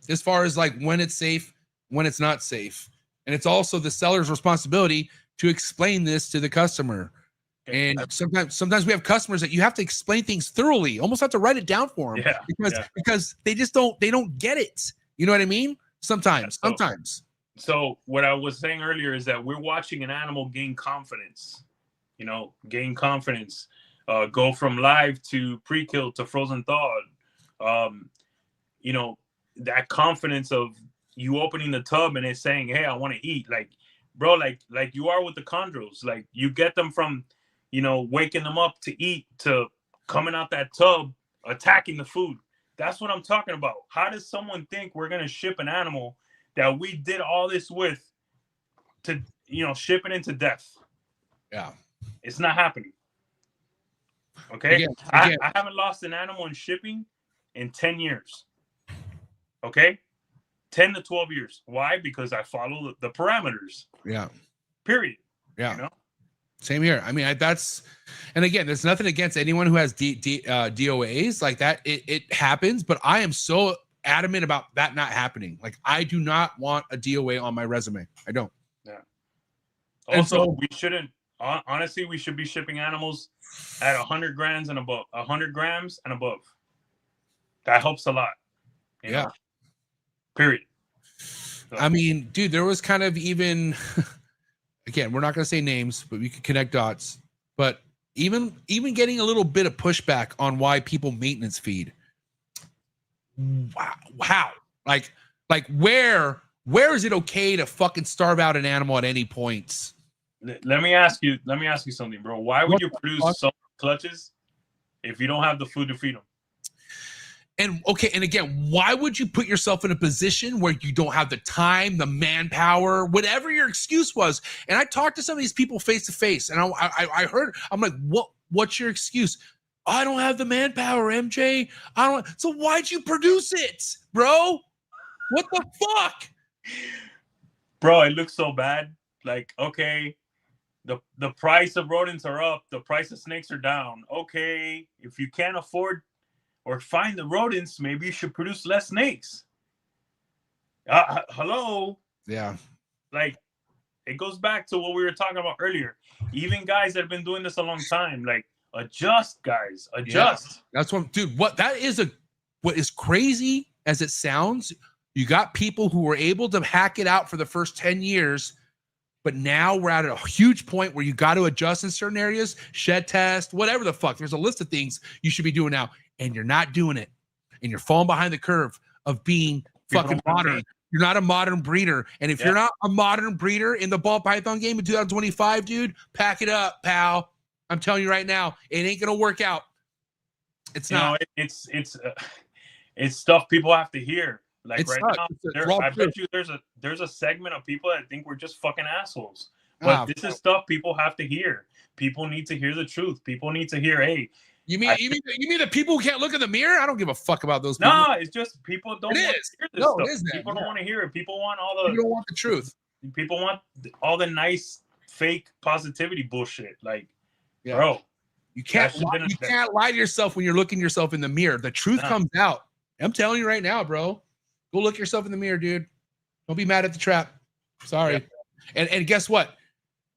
As far as like when it's safe, when it's not safe, and it's also the seller's responsibility to explain this to the customer. And sometimes we have customers that you have to explain things thoroughly, almost have to write it down for them because they just don't get it. You know what I mean? Sometimes. So what I was saying earlier is that we're watching an animal gain confidence. Go from live to pre-kill to frozen thawed. That confidence of you opening the tub and it's saying, hey, I want to eat. Like, bro, like you are with the chondros. Like you get them from, waking them up to eat to coming out that tub, attacking the food. That's what I'm talking about. How does someone think we're going to ship an animal that we did all this with to, ship it into death? Yeah. It's not happening. Okay. Again. I haven't lost an animal in shipping in 10 years. Okay. 10 to 12 years. Why? Because I follow the parameters. Yeah. Period. Yeah. Same here. I mean, and again, there's nothing against anyone who has DOAs like that. It happens, but I am so adamant about that not happening. Like, I do not want a DOA on my resume. I don't. Yeah. Also, we shouldn't. Honestly, we should be shipping animals at 100 grams and above. 100 grams and above. That helps a lot. You know? Period. So. I mean, dude, there was kind of even. Again, we're not going to say names, but we can connect dots. But even getting a little bit of pushback on why people maintenance feed. Wow, how? Like where is it okay to fucking starve out an animal at any points? Let me ask you something, bro. Why would you produce so clutches if you don't have the food to feed them? And again, why would you put yourself in a position where you don't have the time, the manpower, whatever your excuse was? And I talked to some of these people face to face, and I heard, I'm like, what's your excuse? I don't have the manpower, MJ. So why'd you produce it, bro? What the fuck? Bro, it looks so bad. Like, okay, the price of rodents are up, the price of snakes are down. Okay, if you can't afford or find the rodents, maybe you should produce less snakes. Hello? Yeah. Like, it goes back to what we were talking about earlier. Even guys that have been doing this a long time, like, adjust, guys. Adjust. Yeah. That's what, dude, what is crazy as it sounds, you got people who were able to hack it out for the first 10 years, but now we're at a huge point where you got to adjust in certain areas, shed test, whatever the fuck. There's a list of things you should be doing now, and you're not doing it. And you're falling behind the curve of being fucking modern. You're not a modern breeder. And if you're not a modern breeder in the ball python game in 2025, dude, pack it up, pal. I'm telling you right now, it ain't going to work out. It's not. It's stuff people have to hear. Like right now, I bet you there's a segment of people that think we're just fucking assholes. But this is stuff people have to hear. People need to hear the truth. People need to hear, hey. You mean the people who can't look in the mirror? I don't give a fuck about those people. No, it's just people don't want to hear this stuff. It is that. People don't want to hear it. People want People don't want the truth. People want all the nice fake positivity bullshit. Like, bro. You can't lie to yourself when you're looking yourself in the mirror. The truth comes out. I'm telling you right now, bro. Go look yourself in the mirror, dude. Don't be mad at the trap. Sorry. Yeah. And guess what?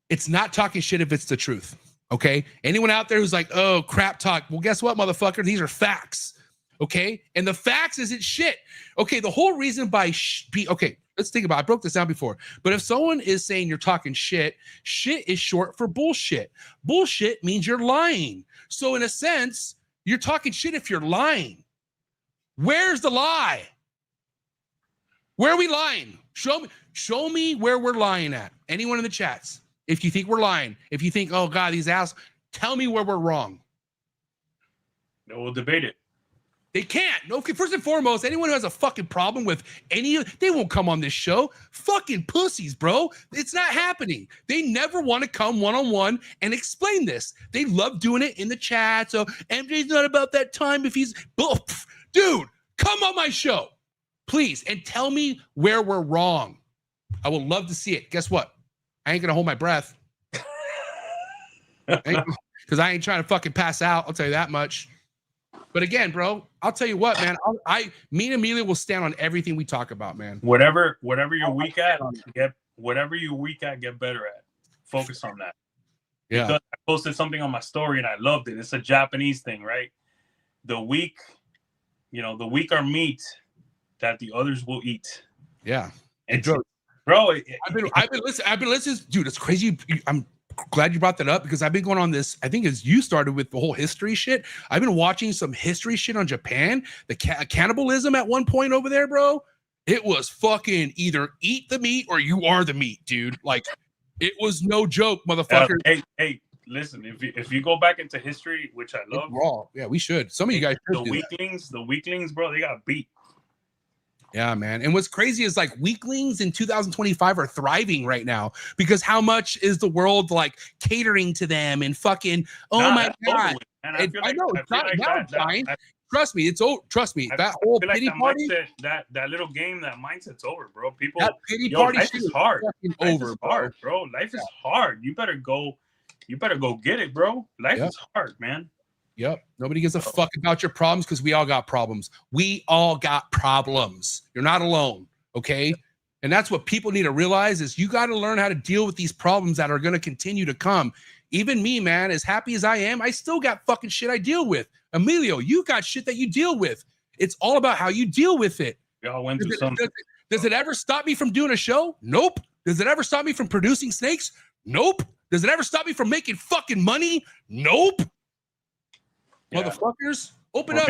It's not talking shit if it's the truth. Okay. Anyone out there who's like, oh, crap talk. Well, guess what, motherfucker? These are facts. Okay. And the facts isn't shit. Okay. The whole reason by okay, let's think about it. I broke this down before. But if someone is saying you're talking shit, shit is short for bullshit. Bullshit means you're lying. So in a sense, you're talking shit if you're lying. Where's the lie? Where are we lying? Show me where we're lying at. Anyone in the chats. If you think we're lying, if you think, oh God, these assholes, tell me where we're wrong. No, we'll debate it. They can't. No, first and foremost, anyone who has a fucking problem with they won't come on this show. Fucking pussies, bro. It's not happening. They never want to come one-on-one and explain this. They love doing it in the chat. So MJ's not about that time if he's, dude, come on my show, please, and tell me where we're wrong. I would love to see it. Guess what? I ain't gonna hold my breath. Because I ain't trying to fucking pass out. I'll tell you that much. But again, bro, I'll tell you what, man. Me and Amelia will stand on everything we talk about, man. Whatever you're weak at, get better at. Focus on that. Yeah. Because I posted something on my story and I loved it. It's a Japanese thing, right? The weak are meat that the others will eat. Yeah. And bro, I've been listening, dude. It's crazy. I'm glad you brought that up because I've been going on this. I think as you started with the whole history shit, I've been watching some history shit on Japan. The cannibalism at one point over there, bro. It was fucking either eat the meat or you are the meat, dude. Like it was no joke, motherfucker. Hey, listen. If you go back into history, which I love, raw. Yeah, we should. Some of you guys. The weaklings, bro. They got beat. Yeah, man. And what's crazy is like weaklings in 2025 are thriving right now because how much is the world like catering to them and fucking, my God. I know it's not fine. Trust me, it's over. Trust me, that whole pity party. That little game, that mindset's over, bro. People, that pity party life is hard. Life is hard, bro. Life is hard. You better go get it, bro. Life is hard, man. Yep. Nobody gives a fuck about your problems because we all got problems. We all got problems. You're not alone. Okay. And that's what people need to realize is you got to learn how to deal with these problems that are going to continue to come. Even me, man, as happy as I am, I still got fucking shit I deal with. Emilio, you got shit that you deal with. It's all about how you deal with it. We all went through something. Does it ever stop me from doing a show? Nope. Does it ever stop me from producing snakes? Nope. Does it ever stop me from making fucking money? Nope. Yeah. Motherfuckers, open up.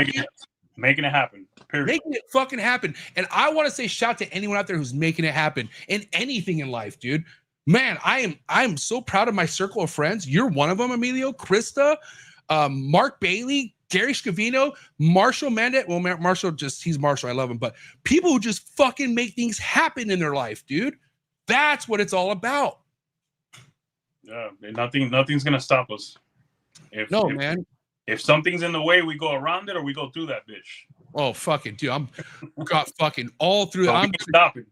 Making it happen. Period. Making it fucking happen. And I want to say shout to anyone out there who's making it happen in anything in life, dude. Man, I am so proud of my circle of friends. You're one of them, Emilio, Krista, Mark Bailey, Gary Scavino, Marshall Mandit. Well, Marshall he's Marshall. I love him. But people who just fucking make things happen in their life, dude. That's what it's all about. Yeah, nothing's gonna stop us. Man. If something's in the way, we go around it or we go through that bitch. Oh, fucking dude. I'm got fucking all through. I'm stopping.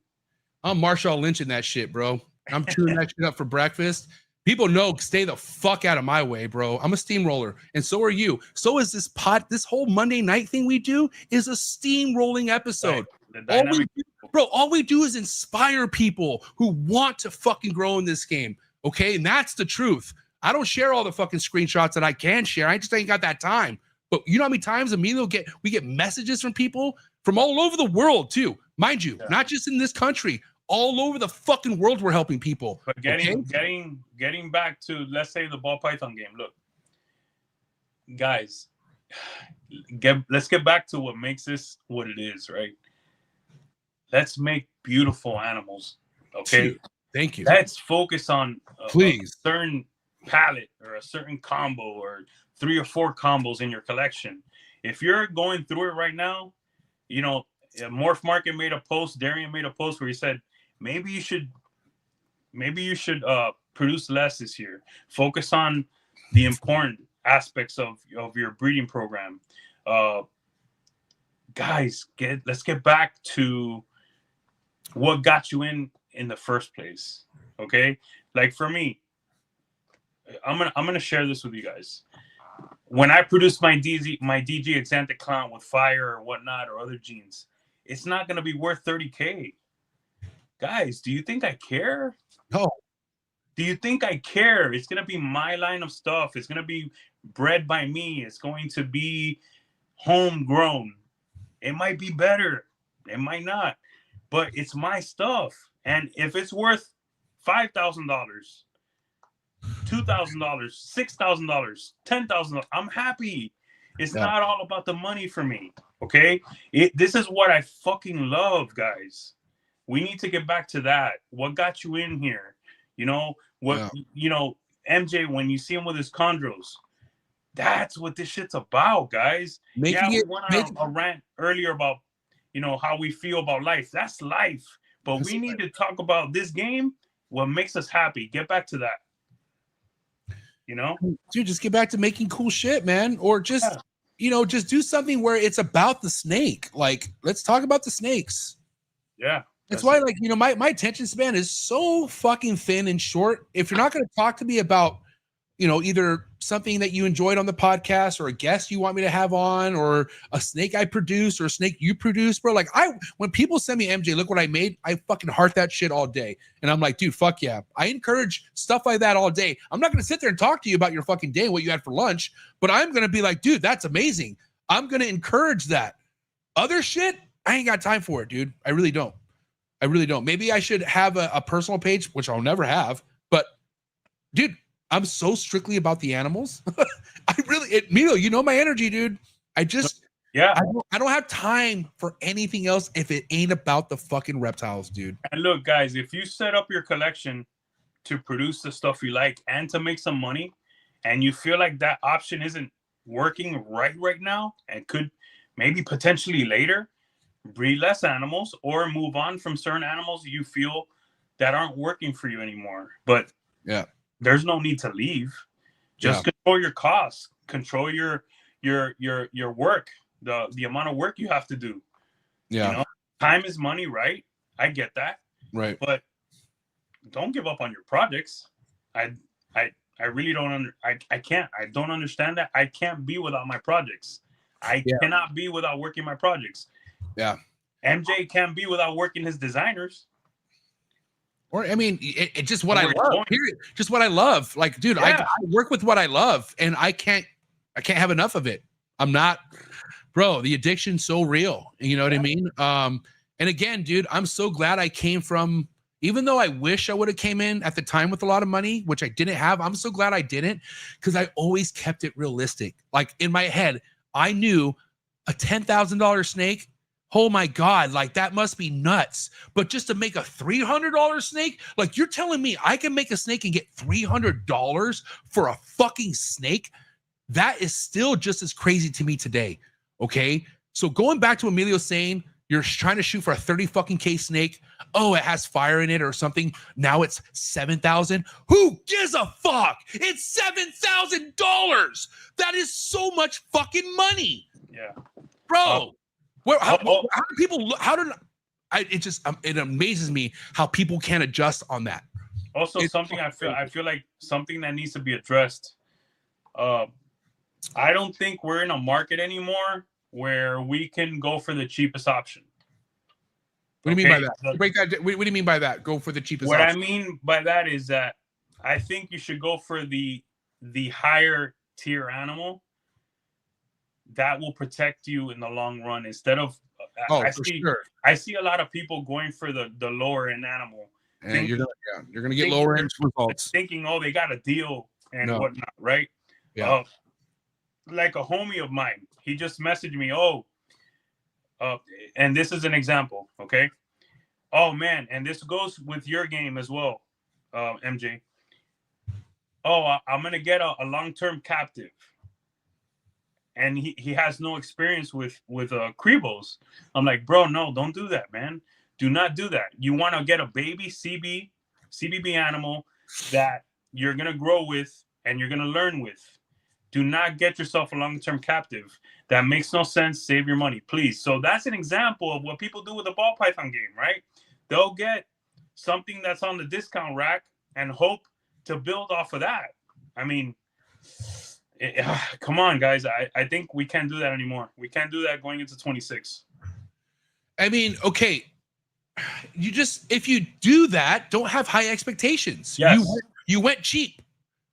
I'm Marshall Lynching that shit, bro. I'm chewing that shit up for breakfast. People know, stay the fuck out of my way, bro. I'm a steamroller. And so are you. So is this this whole Monday night thing we do is a steamrolling episode. Right. All we do is inspire people who want to fucking grow in this game. Okay. And that's the truth. I don't share all the fucking screenshots that I can share. I just ain't got that time. But you know how many times Emilio we get messages from people from all over the world too. Mind you, not just in this country, all over the fucking world we're helping people. But getting back to, let's say, the ball python game. Look, guys, let's get back to what makes this what it is, right? Let's make beautiful animals. Okay. Thank you. Let's focus on please a certain palette or a certain combo or 3 or 4 combos in your collection. If you're going through it right now, you know, Morph Market made a post, Darian made a post where he said maybe you should produce less this year. Focus on the important aspects of your breeding program. Guys, let's get back to what got you in the first place. Okay, like for me, I'm gonna share this with you guys. when I produce my DG Exanthic Clown with fire or whatnot or other genes, it's not going to be worth 30K. Guys, do you think I care? No. Do you think I care? It's going to be my line of stuff. It's going to be bred by me. It's going to be homegrown. It might be better. It might not. But it's my stuff. And if it's worth $5,000, $2,000, $6,000, $10,000, I'm happy. It's not all about the money for me. Okay? This is what I fucking love, guys. We need to get back to that. What got you in here? You know, MJ, when you see him with his chondros, that's what this shit's about, guys. We went on a rant earlier about, how we feel about life. That's life. But we need to talk about this game, what makes us happy. Get back to that. Dude, just get back to making cool shit, man. Or just, just do something where it's about the snake. Like, let's talk about the snakes. Yeah. That's why, like, my attention span is so fucking thin and short. If you're not going to talk to me about, either something that you enjoyed on the podcast or a guest you want me to have on or a snake I produced or a snake you produced, bro. Like, when people send me, MJ, look what I made, I fucking heart that shit all day. And I'm like, dude, fuck yeah. I encourage stuff like that all day. I'm not going to sit there and talk to you about your fucking day, what you had for lunch, but I'm going to be like, dude, that's amazing. I'm going to encourage that. Other shit, I ain't got time for it, dude. I really don't. Maybe I should have a personal page, which I'll never have. But, dude, I'm so strictly about the animals. Milo, you know my energy, dude. I don't have time for anything else if it ain't about the fucking reptiles, dude. And look, guys, if you set up your collection to produce the stuff you like and to make some money, and you feel like that option isn't working right now and could maybe potentially later, breed less animals or move on from certain animals you feel that aren't working for you anymore. But there's no need to leave. Just control your costs, control your work, the amount of work you have to do. Time is money, right? I get that, right? But don't give up on your projects. I really don't I don't understand that. I can't be without my projects. I cannot be without working my projects. Yeah. MJ can't be without working his designers. Or, I mean, it's just what I love, period. Just what I love. Like, dude, I work with what I love and I can't have enough of it. I'm not, bro, the addiction's so real. You know what I mean? And again, dude, I'm so glad I came from, even though I wish I would have came in at the time with a lot of money, which I didn't have. I'm so glad I didn't, because I always kept it realistic. Like, in my head, I knew a $10,000 snake, oh my God, like that must be nuts. But just to make a $300 snake, like you're telling me I can make a snake and get $300 for a fucking snake? That is still just as crazy to me today. Okay. So going back to Emilio saying you're trying to shoot for a 30 fucking K snake. Oh, it has fire in it or something. Now it's 7,000. Who gives a fuck? It's $7,000. That is so much fucking money. Yeah. Bro. How do people? It amazes me how people can't adjust on that. Also, I feel like something that needs to be addressed. I don't think we're in a market anymore where we can go for the cheapest option. What do you mean by that? What do you mean by that? Go for the cheapest option? What I mean by that is that I think you should go for the higher tier animal that will protect you in the long run instead of I see a lot of people going for the lower end animal. And you're gonna get lower end results. Thinking, oh, they got a deal and whatnot, right? Yeah. Like a homie of mine, he just messaged me, and this is an example, okay? Oh man, and this goes with your game as well, MJ. Oh, I'm gonna get a long-term captive. And he has no experience with Kribos. I'm like, bro, no, don't do that, man. Do not do that. You want to get a baby CBB animal that you're going to grow with and you're going to learn with. Do not get yourself a long-term captive. That makes no sense. Save your money, please. So that's an example of what people do with the ball python game, right? They'll get something that's on the discount rack and hope to build off of that. I mean, Come on, guys. I think we can't do that anymore. We can't do that going into 26. I mean, okay. If you do that, don't have high expectations. Yes. You went cheap.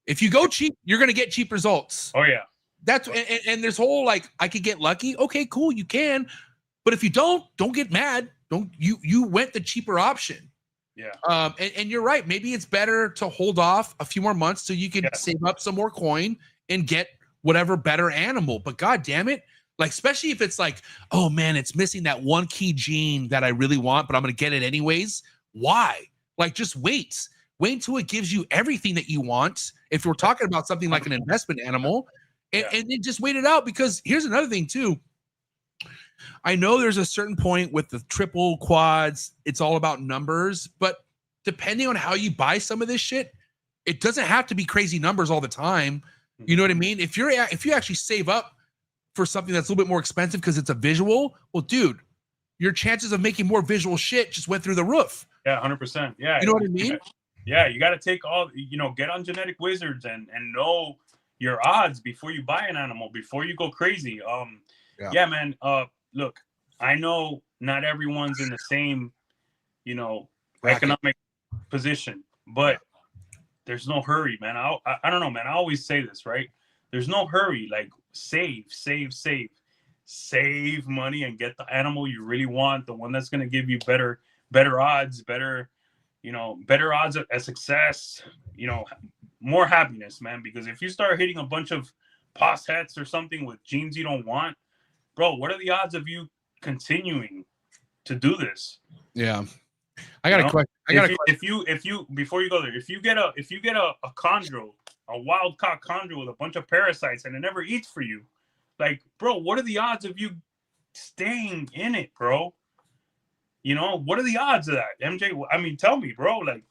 If you go cheap, you're going to get cheap results. Oh yeah. That's and there's whole like I could get lucky. Okay, cool, you can. But if you don't get mad. You went the cheaper option. Yeah. And you're right. Maybe it's better to hold off a few more months so you can save up some more coin and get whatever better animal. But god damn it, like especially if it's like, oh man, it's missing that one key gene that I really want, but I'm gonna get it anyways. Why? Like just wait until it gives you everything that you want. If we're talking about something like an investment animal, and then just wait it out. Because here's another thing too. I know there's a certain point with the triple quads, it's all about numbers, but depending on how you buy some of this shit, it doesn't have to be crazy numbers all the time. You know what I mean? If you actually save up for something that's a little bit more expensive because it's a visual, well, dude, your chances of making more visual shit just went through the roof. Yeah, 100%. Yeah. You know what I mean? Yeah, you got to take all, get on Genetic Wizards and know your odds before you buy an animal, before you go crazy. Yeah, man. Look, I know not everyone's in the same, economic position, but there's no hurry, man. I don't know, man. I always say this, right? There's no hurry. Like save money and get the animal you really want, the one that's going to give you better odds, better odds at success, more happiness, man. Because if you start hitting a bunch of pos hets or something with genes you don't want, bro, what are the odds of you continuing to do this? Yeah. I got a question. If you before you go there, if you get a chondro, a wild caught chondro with a bunch of parasites and it never eats for you, like, bro, what are the odds of you staying in it, bro? What are the odds of that, MJ? I mean, tell me, bro. Like,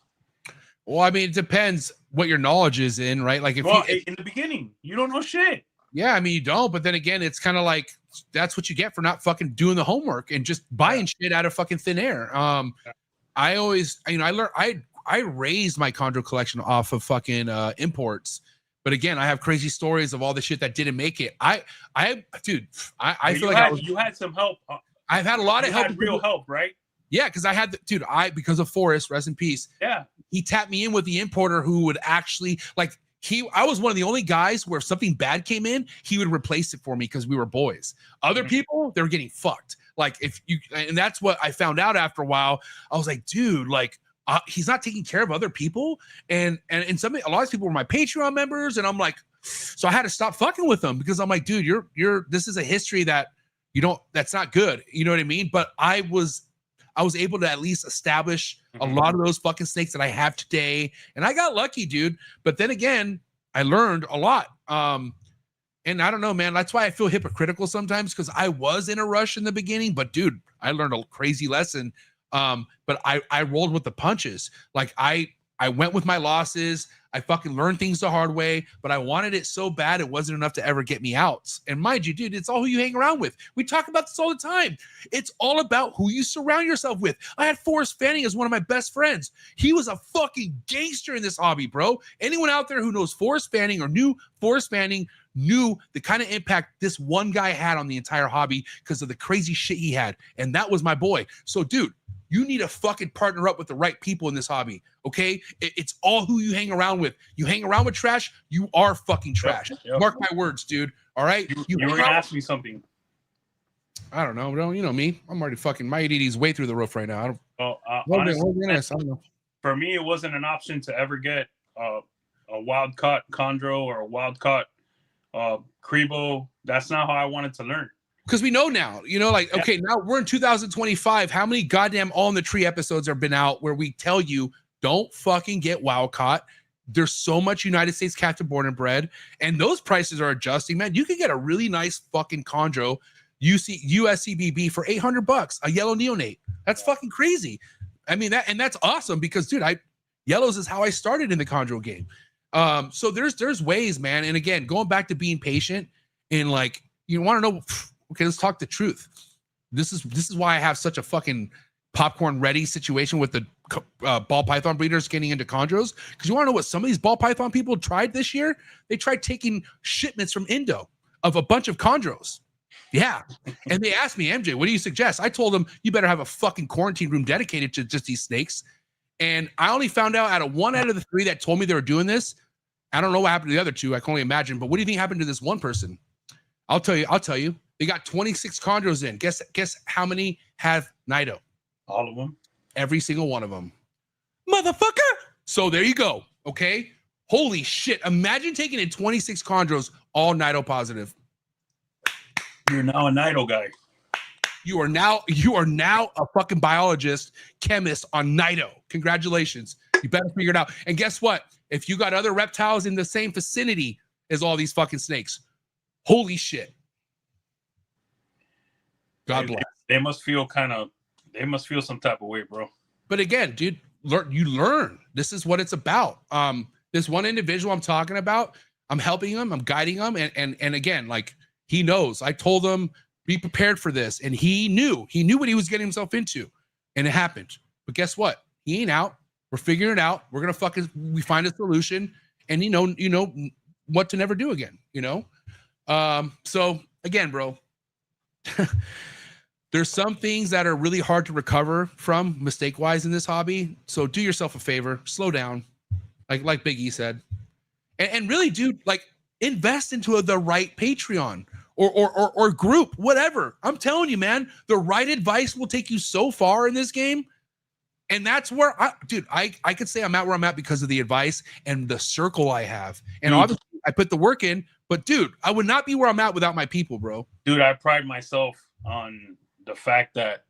well, I mean, it depends what your knowledge is in, right? Like, if in the beginning, you don't know shit. Yeah, I mean, you don't. But then again, it's kind of like that's what you get for not fucking doing the homework and just buying shit out of fucking thin air. I always, I learned, I raised my chondro collection off of fucking imports. But again, I have crazy stories of all the shit that didn't make it. I feel like you had some help. I've had a lot of help. Real help, right? Yeah, because I had because of Forrest, rest in peace. Yeah, he tapped me in with the importer who would actually I was one of the only guys where if something bad came in, he would replace it for me because we were boys. Other people, they were getting fucked. And that's what I found out after a while. I was like, dude, he's not taking care of other people. And a lot of people were my Patreon members. And I'm like, so I had to stop fucking with them because I'm like, dude, this is a history that that's not good. You know what I mean? But I was able to at least establish a lot of those fucking snakes that I have today. And I got lucky, dude. But then again, I learned a lot. And I don't know, man. That's why I feel hypocritical sometimes because I was in a rush in the beginning. But dude, I learned a crazy lesson. But I rolled with the punches. Like I went with my losses. I fucking learned things the hard way, but I wanted it so bad it wasn't enough to ever get me out. And mind you, dude, it's all who you hang around with. We talk about this all the time. It's all about who you surround yourself with. I had Forrest Fanning as one of my best friends. He was a fucking gangster in this hobby, bro. Anyone out there who knows Forrest Fanning or knew Forrest Fanning knew the kind of impact this one guy had on the entire hobby because of the crazy shit he had. And that was my boy. So, dude, you need to fucking partner up with the right people in this hobby, okay? It's all who you hang around with. You hang around with trash, you are fucking trash. Yep. Mark my words, dude. All right? You were going to ask me something. I don't know, bro. You know me. I'm already fucking, my ADD's way through the roof right now. Honestly, I don't know. For me, it wasn't an option to ever get a wild-caught chondro or a wild-caught Crebo. That's not how I wanted to learn. Because we know now, okay, now we're in 2025. How many goddamn All in the Tree episodes have been out where we tell you don't fucking get wild caught? There's so much United States captive born and bred, and those prices are adjusting, man. You could get a really nice fucking chondro USCBB for $800, a yellow neonate. That's fucking crazy. I mean, that's awesome because, dude, yellows is how I started in the chondro game. So there's ways, man. And again, going back to being patient and you want to know. Okay, let's talk the truth. This is why I have such a fucking popcorn ready situation with the ball python breeders getting into chondros, because you want to know what some of these ball python people tried this year? They tried taking shipments from Indo of a bunch of chondros. Yeah. And they asked me, MJ, what do you suggest? I told them, you better have a fucking quarantine room dedicated to just these snakes. And I only found out of 1 out of the 3 that told me they were doing this. I don't know what happened to the other 2. I can only imagine. But what do you think happened to this one person? I'll tell you. They got 26 chondros in. Guess how many have Nido? All of them. Every single one of them. Motherfucker. So there you go. Okay. Holy shit. Imagine taking in 26 chondros, all Nido positive. You're now a Nido guy. You are now a fucking biologist, chemist on Nido. Congratulations. You better figure it out. And guess what? If you got other reptiles in the same vicinity as all these fucking snakes, holy shit. God bless. They must feel some type of way, bro. But again, dude, you learn. This is what it's about. This one individual I'm talking about, I'm helping him, I'm guiding him, and again, like, he knows. I told him, be prepared for this, and he knew what he was getting himself into, and it happened. But guess what? He ain't out. We're figuring it out. We're gonna we find a solution, and you know what to never do again. So again, bro, there's some things that are really hard to recover from mistake-wise in this hobby. So do yourself a favor, slow down, like Big E said, and really, dude, like, invest into the right Patreon or group, whatever. I'm telling you, man, the right advice will take you so far in this game. And that's where I could say I'm at where I'm at because of the advice and the circle I have. And obviously I put the work in, but dude, I would not be where I'm at without my people, bro. Dude, I pride myself on the fact that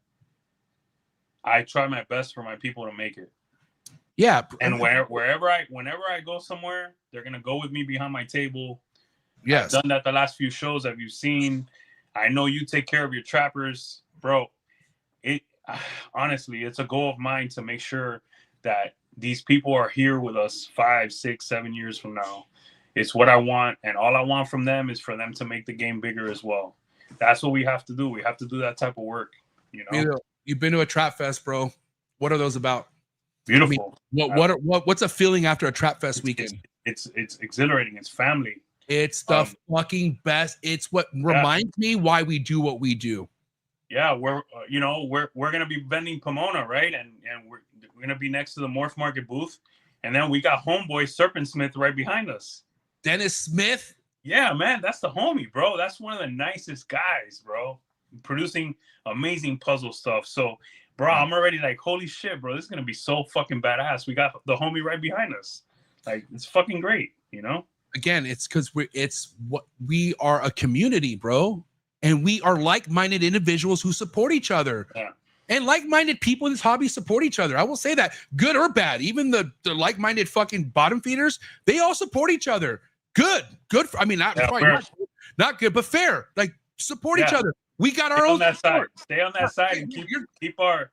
I try my best for my people to make it. Yeah. And whenever I go somewhere, they're gonna go with me behind my table. Yes. I've done that the last few shows that you've seen. I know you take care of your trappers, bro. Honestly, it's a goal of mine to make sure that these people are here with us 5, 6, 7 years from now. It's what I want, and all I want from them is for them to make the game bigger as well. That's what we have to do. We have to do that type of work. You've been to a trap fest, bro. What are those about? Beautiful. I mean, what's a feeling after a trap fest weekend? It's exhilarating. It's family. It's the fucking best. It's what reminds me why we do what we do. Yeah, we're gonna be vending Pomona, right? And we're gonna be next to the Morph Market booth, and then we got homeboy Serpent Smith right behind us. Dennis Smith. Yeah, man, that's the homie, bro. That's one of the nicest guys, bro. Producing amazing puzzle stuff. So, bro, I'm already like, holy shit, bro, this is gonna be so fucking badass. We got the homie right behind us. Like, it's fucking great, Again, it's because we are a community, bro. And we are like-minded individuals who support each other. Yeah. And like-minded people in this hobby support each other. I will say that, good or bad. Even the like-minded fucking bottom feeders, they all support each other. Good. I mean, not good, but fair. Like, support each other. We got our own support. Stay on that side and keep our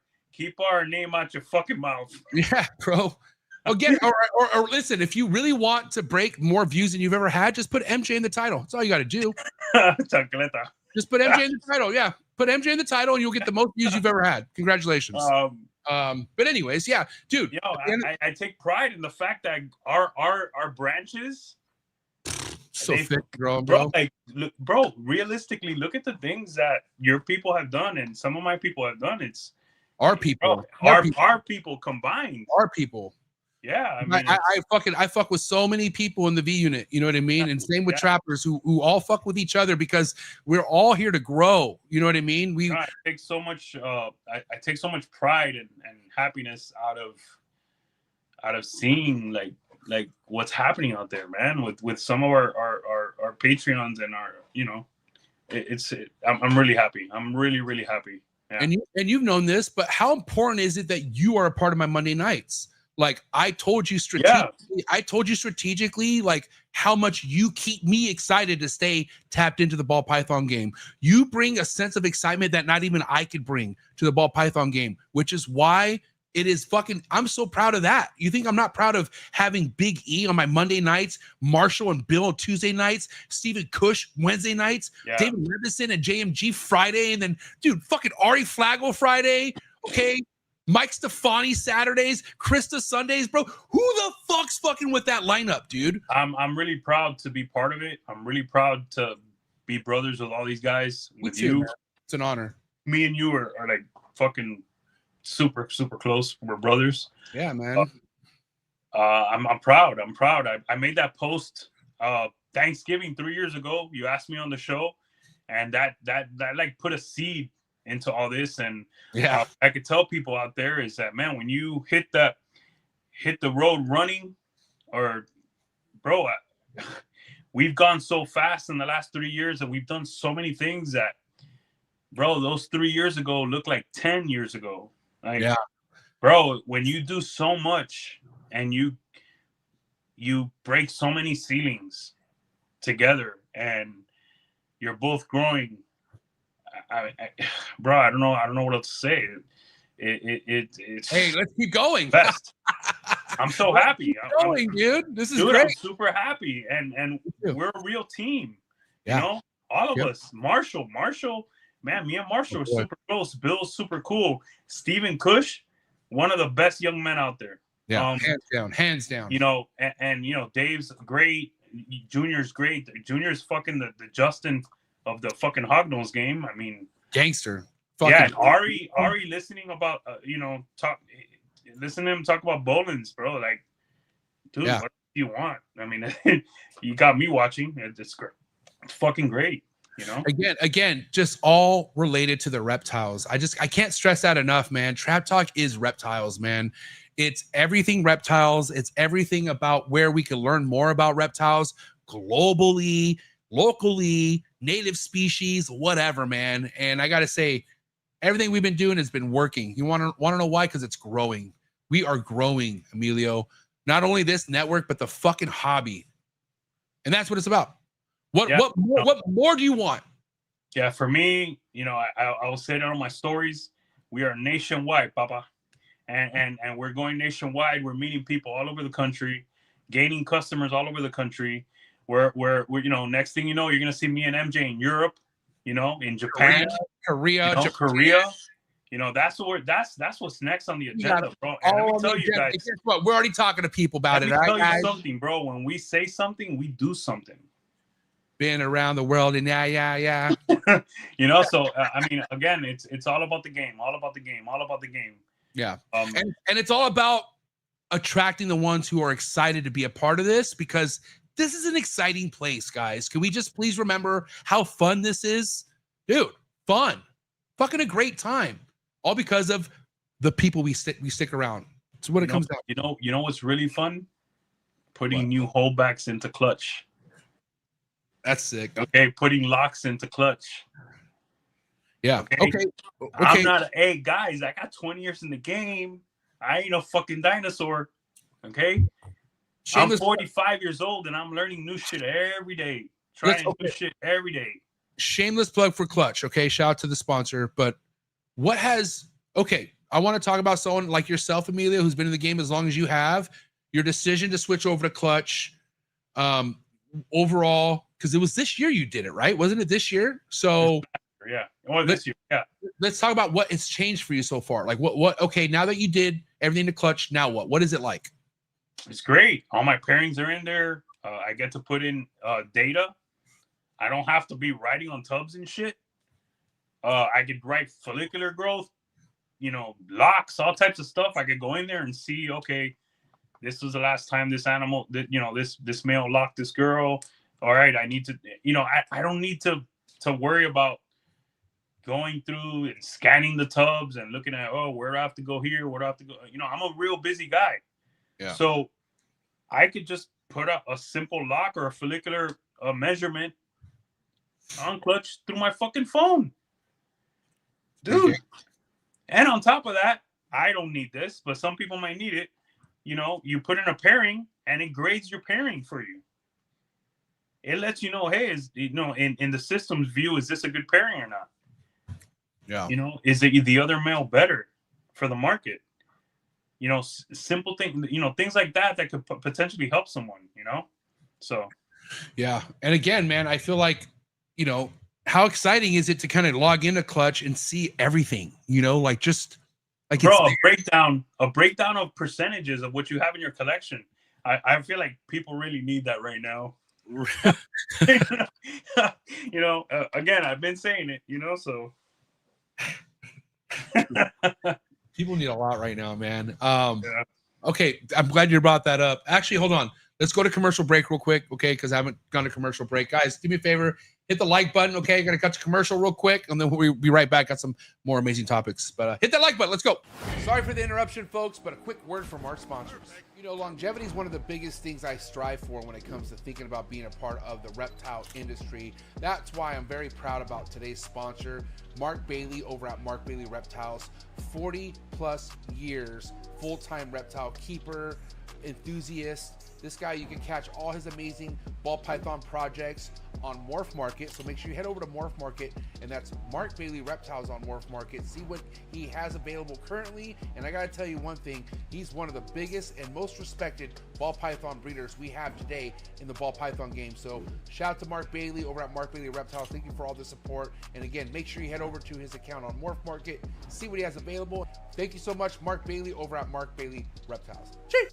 name out your fucking mouth. Yeah, bro. Again, or listen, if you really want to break more views than you've ever had, just put MJ in the title. That's all you got to do. Just put MJ in the title. Yeah, put MJ in the title, and you'll get the most views you've ever had. Congratulations. But anyways, yeah, dude. I take pride in the fact that our branches so fit, bro. Like, look, bro. Realistically, look at the things that your people have done, and some of my people have done. It's our people. Our people combined. Our people. Yeah, I mean, I fuck with so many people in the V unit, you know what I mean? And same with trappers who all fuck with each other because we're all here to grow. You know what I mean? I take so much I take so much pride and happiness out of seeing like what's happening out there, man, with some of our Patreons and our, I'm really happy. I'm really, really happy. Yeah. And you've known this, but how important is it that you are a part of my Monday nights? Like, I told you strategically, like, how much you keep me excited to stay tapped into the ball python game. You bring a sense of excitement that not even I could bring to the ball python game, which is why it is I'm so proud of that. You think I'm not proud of having Big E on my Monday nights, Marshall and Bill on Tuesday nights, Stephen Cush Wednesday nights, David Levison and JMG Friday, and then, dude, fucking Ari Flagel Friday, okay? Mike Stefani Saturdays, Krista Sundays, bro. Who the fuck's fucking with that lineup, dude? I'm really proud to be part of it. I'm really proud to be brothers with all these guys. With too, you, man. It's an honor. Me and you are like fucking super close. We're brothers. Yeah, man. I'm proud. I'm proud. I made that post Thanksgiving 3 years ago. You asked me on the show, and that like put a seed into all this. And yeah, I could tell people out there is that, man, when you hit the road running, or bro, we've gone so fast in the last 3 years, and we've done so many things that, bro, those 3 years ago look like 10 years ago. Like, yeah, bro, when you do so much and you break so many ceilings together, and you're both growing, bro, I don't know what else to say. It's hey, let's keep going. Best. I'm so happy. Going, dude. This is dude, great. I'm super happy, and we're a real team. Yeah. You know, all of us. Marshall, man, me and Marshall are super close. Bill's super cool. Steven Cush, one of the best young men out there. Yeah, hands down. You know, and you know, Dave's great. Junior's great. Junior's fucking the Justin of the fucking Hognose game. I mean, gangster. Yeah, and Ari listening about listen to him talk about Bolins, bro. Like, dude, what do you want? I mean, you got me watching. It's great. It's fucking great. You know. Again, just all related to the reptiles. I can't stress that enough, man. Trap Talk is reptiles, man. It's everything reptiles. It's everything about where we can learn more about reptiles globally, locally, native species, whatever, man. And I gotta say, everything we've been doing has been working. You want to know why? Because it's growing. We are growing, Emilio. Not only this network, but the fucking hobby. And that's what it's about. What more do you want? Yeah, for me, you know, I will say that on my stories. We are nationwide, Papa. And we're going nationwide. We're meeting people all over the country, gaining customers all over the country. We're you know, next thing you know, you're gonna see me and MJ in Europe, you know, in Japan, Korea, you know, Korea. You know, that's what's next on the agenda, bro. And let me tell you guys, guess what? We're already talking to people about it. Let me tell you something, bro. When we say something, we do something. Been around the world and yeah. You know, so I mean, again, it's all about the game, all about the game. Yeah. And it's all about attracting the ones who are excited to be a part of this, because this is an exciting place, guys. Can we just please remember how fun this is? Dude, fun. Fucking a great time. All because of the people we stick around. It's what it comes down to. You know what's really fun? Putting new holdbacks into clutch. That's sick. Okay, putting locks into clutch. Yeah. Okay. I'm not. Hey guys, I got 20 years in the game. I ain't no fucking dinosaur. Okay. I'm 45 years old and I'm learning new shit every day. Trying new shit every day. Shameless plug for Clutch. Okay. Shout out to the sponsor. But I want to talk about someone like yourself, Emilio, who's been in the game as long as you have. Your decision to switch over to Clutch. Overall, because it was this year you did it, right? Wasn't it this year? So yeah. Well, this year, yeah. Let's talk about what has changed for you so far. Like what okay, now that you did everything to Clutch, now what is it like? It's great. All my pairings are in there. I get to put in data. I don't have to be writing on tubs and shit. I could write follicular growth, you know, locks, all types of stuff. I could go in there and see, okay, this was the last time this animal, you know, this male locked this girl. All right, I need to, you know, I don't need to worry about going through and scanning the tubs and looking at, oh, where do I have to go here? Where do I have to go? You know, I'm a real busy guy. Yeah. So I could just put up a simple lock or a follicular measurement on Clutch through my fucking phone. Dude. Okay. And on top of that, I don't need this, but some people might need it. You know, you put in a pairing and it grades your pairing for you. It lets you know, hey, in the system's view, is this a good pairing or not? Yeah. You know, is it the other male better for the market? You know, simple things, you know, things like that could potentially help someone, you know? So. Yeah. And again, man, I feel like, you know, how exciting is it to kind of log into Clutch and see everything, you know, like just Like, bro, it's a breakdown of percentages of what you have in your collection. I feel like people really need that right now. You know, again, I've been saying it, you know, so people need a lot right now, man. yeah. Okay, I'm glad you brought that up. Actually, hold on. Let's go to commercial break real quick, okay? Because I haven't gone to commercial break. Guys, do me a favor. Hit the like button, okay? Gonna cut to commercial real quick, and then we'll be right back. Got some more amazing topics. But hit that like button. Let's go. Sorry for the interruption, folks, but a quick word from our sponsors. You know, longevity is one of the biggest things I strive for when it comes to thinking about being a part of the reptile industry. That's why I'm very proud about today's sponsor, Mark Bailey over at Mark Bailey Reptiles. 40 plus years, full-time reptile keeper, enthusiast. This guy, you can catch all his amazing ball python projects on Morph Market. So make sure you head over to Morph Market, and that's Mark Bailey Reptiles on Morph Market. See what he has available currently. And I gotta tell you one thing, he's one of the biggest and most respected ball python breeders we have today in the ball python game. So shout out to Mark Bailey over at Mark Bailey Reptiles. Thank you for all the support. And again, make sure you head over to his account on Morph Market, see what he has available. Thank you so much, Mark Bailey over at Mark Bailey Reptiles. Cheers.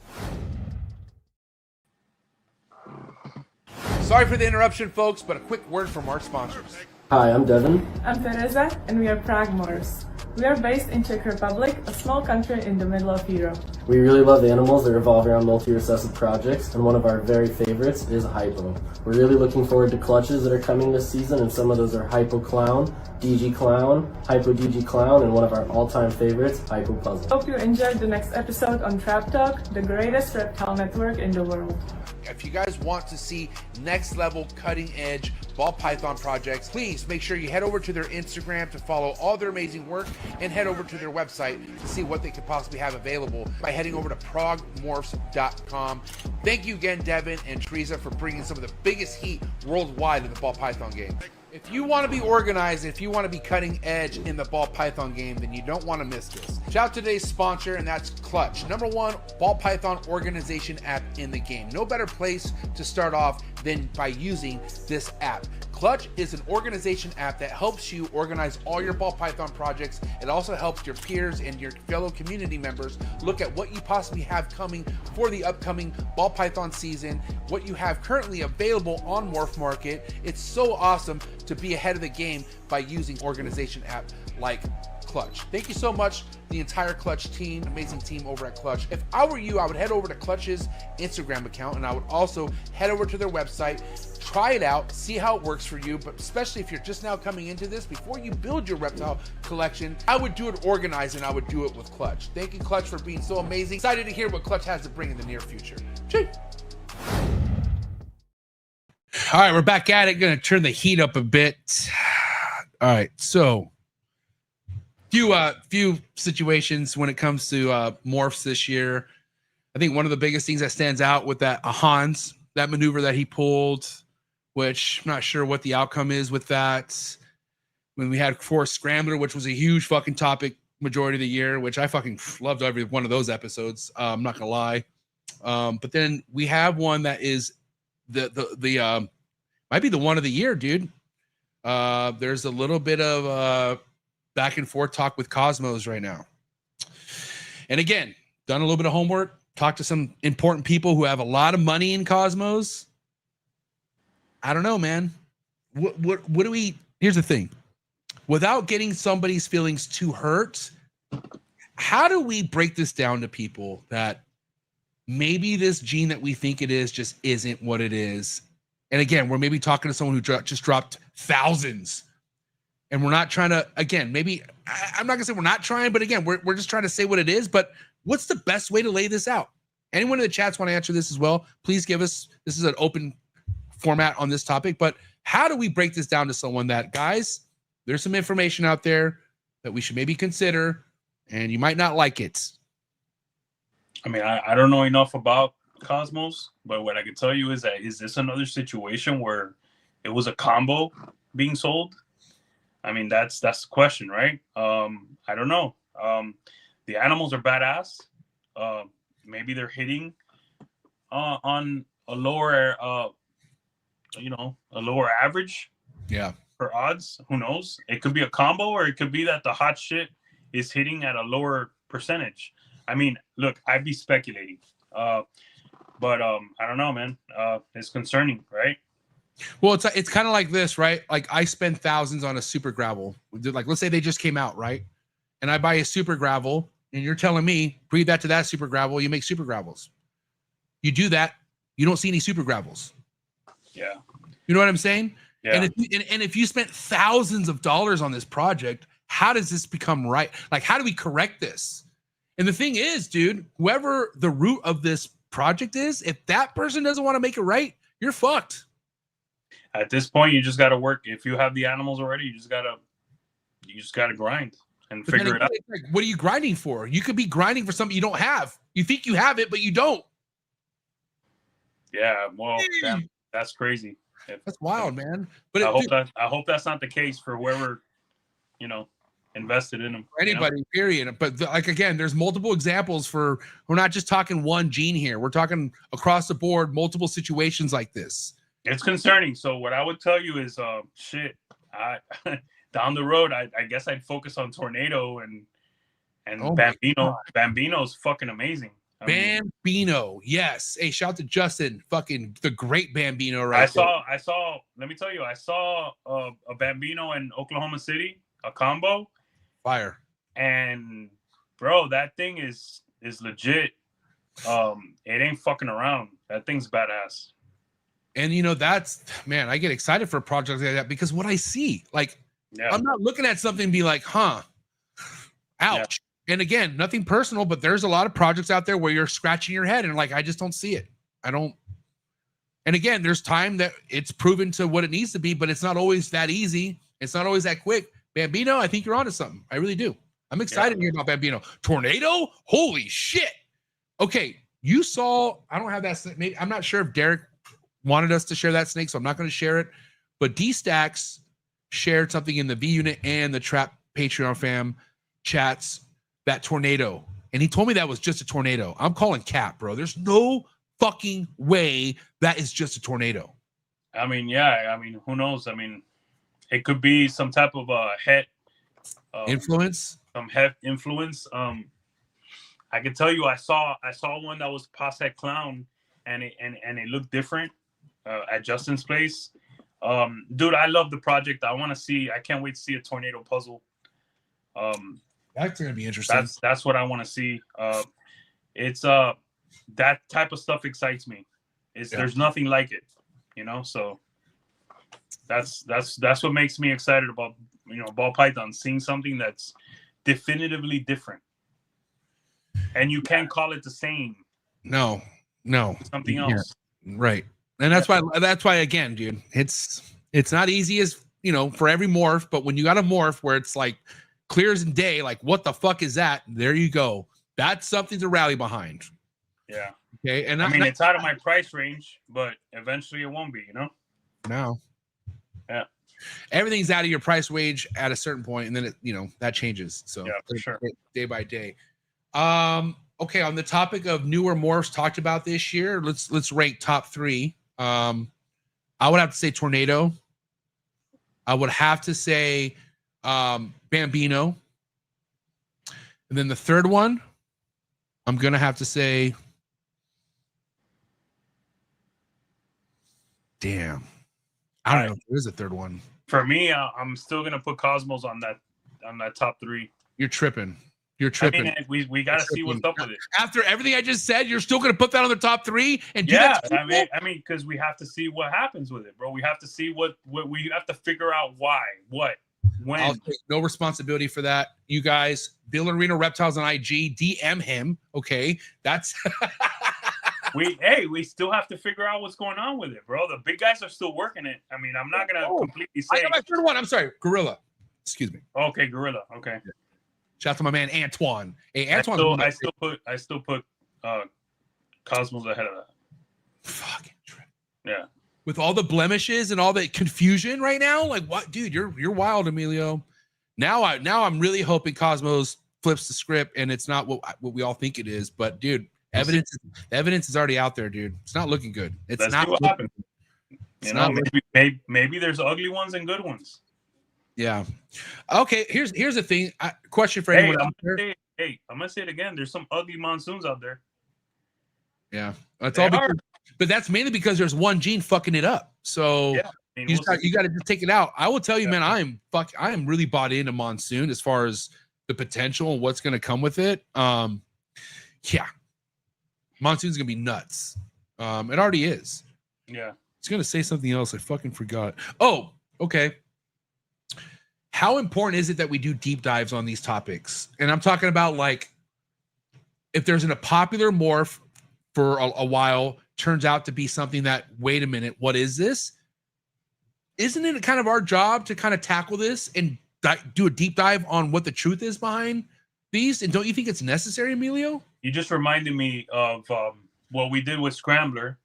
Sorry for the interruption, folks, but a quick word from our sponsors. Hi, I'm Devin. I'm Teresa, and we are Prague MORPHs. We are based in Czech Republic, a small country in the middle of Europe. We really love animals that revolve around multi-recessive projects, and one of our very favorites is Hypo. We're really looking forward to clutches that are coming this season, and some of those are Hypo Clown, DG Clown, Hypo DG Clown, and one of our all-time favorites, Hypo Puzzle. Hope you enjoyed the next episode on Trap Talk, the greatest reptile network in the world. If you guys want to see next level cutting edge ball python projects, please make sure you head over to their Instagram to follow all their amazing work, and head over to their website to see what they could possibly have available by heading over to PRAGUE.com. Thank you again, Devin and Teresa, for bringing some of the biggest heat worldwide in the ball python game. If you want to be organized, if you want to be cutting edge in the ball python game, then you don't want to miss this. Shout out to today's sponsor, and that's Clutch, #1 ball python organization app in the game. No better place to start off than by using this app. Clutch is an organization app that helps you organize all your ball python projects. It also helps your peers and your fellow community members look at what you possibly have coming for the upcoming ball python season, what you have currently available on Morph Market. It's so awesome to be ahead of the game by using organization app like Clutch. Thank you so much, the entire Clutch team, amazing team over at Clutch. If I were you, I would head over to Clutch's Instagram account, and I would also head over to their website, try it out, see how it works for you. But especially if you're just now coming into this, before you build your reptile collection, I would do it organized, and I would do it with Clutch. Thank you, Clutch, for being so amazing. Excited to hear what Clutch has to bring in the near future. Cheers. All right, we're back at it. Gonna turn the heat up a bit. All right, so few situations when it comes to morphs this year. I think one of the biggest things that stands out with that Hans, that maneuver that he pulled, which I'm not sure what the outcome is with that. When we had Forest Scrambler, which was a huge fucking topic majority of the year, which I fucking loved every one of those episodes. I'm not gonna lie. But then we have one that is the might be the one of the year, dude. There's a little bit of back and forth talk with Cosmos right now. And again, done a little bit of homework, talked to some important people who have a lot of money in Cosmos. I don't know, man. What do we, here's the thing. Without getting somebody's feelings too hurt, how do we break this down to people that maybe this gene that we think it is just isn't what it is? And again, we're maybe talking to someone who just dropped thousands. And we're not trying to, again, maybe, I'm not gonna say we're not trying, but again, we're just trying to say what it is. But what's the best way to lay this out? Anyone in the chats want to answer this as well? Please give us, this is an open format on this topic, but how do we break this down to someone that, guys, there's some information out there that we should maybe consider, and you might not like it. I mean, I don't know enough about Cosmos, but what I can tell you is that, is this another situation where it was a combo being sold? I mean, that's the question, right? I don't know. The animals are badass. Maybe they're hitting on a lower, a lower average. Yeah. For odds. Who knows? It could be a combo, or it could be that the hot shit is hitting at a lower percentage. I mean, look, I'd be speculating, but I don't know, man. It's concerning, right? Well, it's kind of like this, right? Like I spend thousands on a super gravel. Like let's say they just came out, right? And I buy a super gravel, and you're telling me breathe that to that super gravel, you make super gravels. You do that, you don't see any super gravels. Yeah. You know what I'm saying? Yeah. And if you spent thousands of dollars on this project, how does this become right? Like, how do we correct this? And the thing is, dude, whoever the root of this project is, if that person doesn't want to make it right, you're fucked. At this point, you just got to work. If you have the animals already, you just gotta grind and figure it out. Like, what are you grinding for? You could be grinding for something you don't have. You think you have it, but you don't. Yeah, well, damn, that's crazy. That's wild, man. But I hope that's not the case for whoever, invested in them. Anybody, period. But like again, there's multiple examples for. We're not just talking one gene here. We're talking across the board, multiple situations like this. It's concerning. So what I would tell you is, down the road, I guess I'd focus on Tornado and Bambino. Bambino's fucking amazing. Bambino, yes. Hey, shout out to Justin, fucking the great Bambino, right? I saw. Let me tell you, I saw a Bambino in Oklahoma City, a combo. Fire. And bro, that thing is legit. It ain't fucking around. That thing's badass. And that's, man, I get excited for projects like that because what I see, like, I'm not looking at something and be like, ouch. Yeah. And again, nothing personal, but there's a lot of projects out there where you're scratching your head and like, I just don't see it. And again, there's time that it's proven to what it needs to be, but it's not always that easy. It's not always that quick. Bambino, I think you're onto something. I really do. I'm excited to hear about Bambino. Tornado? Holy shit. Okay. You saw, I don't have that. Maybe, I'm not sure if Derek wanted us to share that snake, so I'm not going to share it. But D-Stacks shared something in the V unit and the Trap Patreon fam chats, that tornado. And he told me that was just a tornado. I'm calling cap, bro. There's no fucking way that is just a tornado. I mean, yeah. I mean, who knows? I mean, it could be some type of het influence. Some het influence. I can tell you, I saw one that was past that clown, and it looked different at Justin's place. Dude, I love the project. I can't wait to see a tornado puzzle. That's gonna be interesting. That's what I want to see. It's that type of stuff excites me. There's nothing like it, so that's what makes me excited about ball python, seeing something that's definitively different. And you can't call it the same. No. Something else. Right. And that's why again, dude, it's not easy as for every morph, but when you got a morph where it's like clear as day, like what the fuck is that? There you go. That's something to rally behind. Yeah. Okay. And I mean, it's out of my price range, but eventually it won't be, No. Yeah. Everything's out of your price range at a certain point, and then it, that changes. So yeah, for sure. Day by day. Okay, on the topic of newer morphs talked about this year, let's rank top 3. I would have to say Tornado. I would have to say Bambino. And then the third one, I'm gonna have to say, damn, I don't know if there's a third one. For me, I'm still gonna put Cosmos on that top 3. You're tripping. I mean, we gotta see what's up with it. After everything I just said, you're still gonna put that on the top 3 and do yeah. That I mean, because we have to see what happens with it, bro. We have to see what we have to figure out why, what, when. I'll take no responsibility for that. You guys, Bill Arena Reptiles on IG, DM him. Okay, that's. we still have to figure out what's going on with it, bro. The big guys are still working it. I mean, I'm not gonna completely say. I got my third one. I'm sorry, Gorilla. Excuse me. Okay, Gorilla. Okay. Yeah. Shout out to my man Antoine. Hey, Antoine. I still put Cosmos ahead of that. Fucking trip. Yeah. With all the blemishes and all the confusion right now, like what, dude? You're wild, Emilio. Now I'm really hoping Cosmos flips the script and it's not what we all think it is. But dude, evidence is already out there, dude. It's not looking good. It's not looking good. Maybe there's ugly ones and good ones. Yeah. Okay. Here's the thing. Question for anyone out there. hey, I'm gonna say it again. There's some ugly monsoons out there. Yeah, that's all. Because, but that's mainly because there's one gene fucking it up. So Yeah, I mean, you got to just take it out. I will tell you, man, I am really bought into monsoon as far as the potential and what's going to come with it. Yeah, monsoon's gonna be nuts. It already is. Yeah, I was gonna say something else. I fucking forgot. Oh, okay. How important is it that we do deep dives on these topics? And I'm talking about, like, if there's a popular morph for a while, turns out to be something that, wait a minute, what is this? Isn't it kind of our job to kind of tackle this and do a deep dive on what the truth is behind these? And don't you think it's necessary, Emilio? You just reminded me of what we did with Scrambler.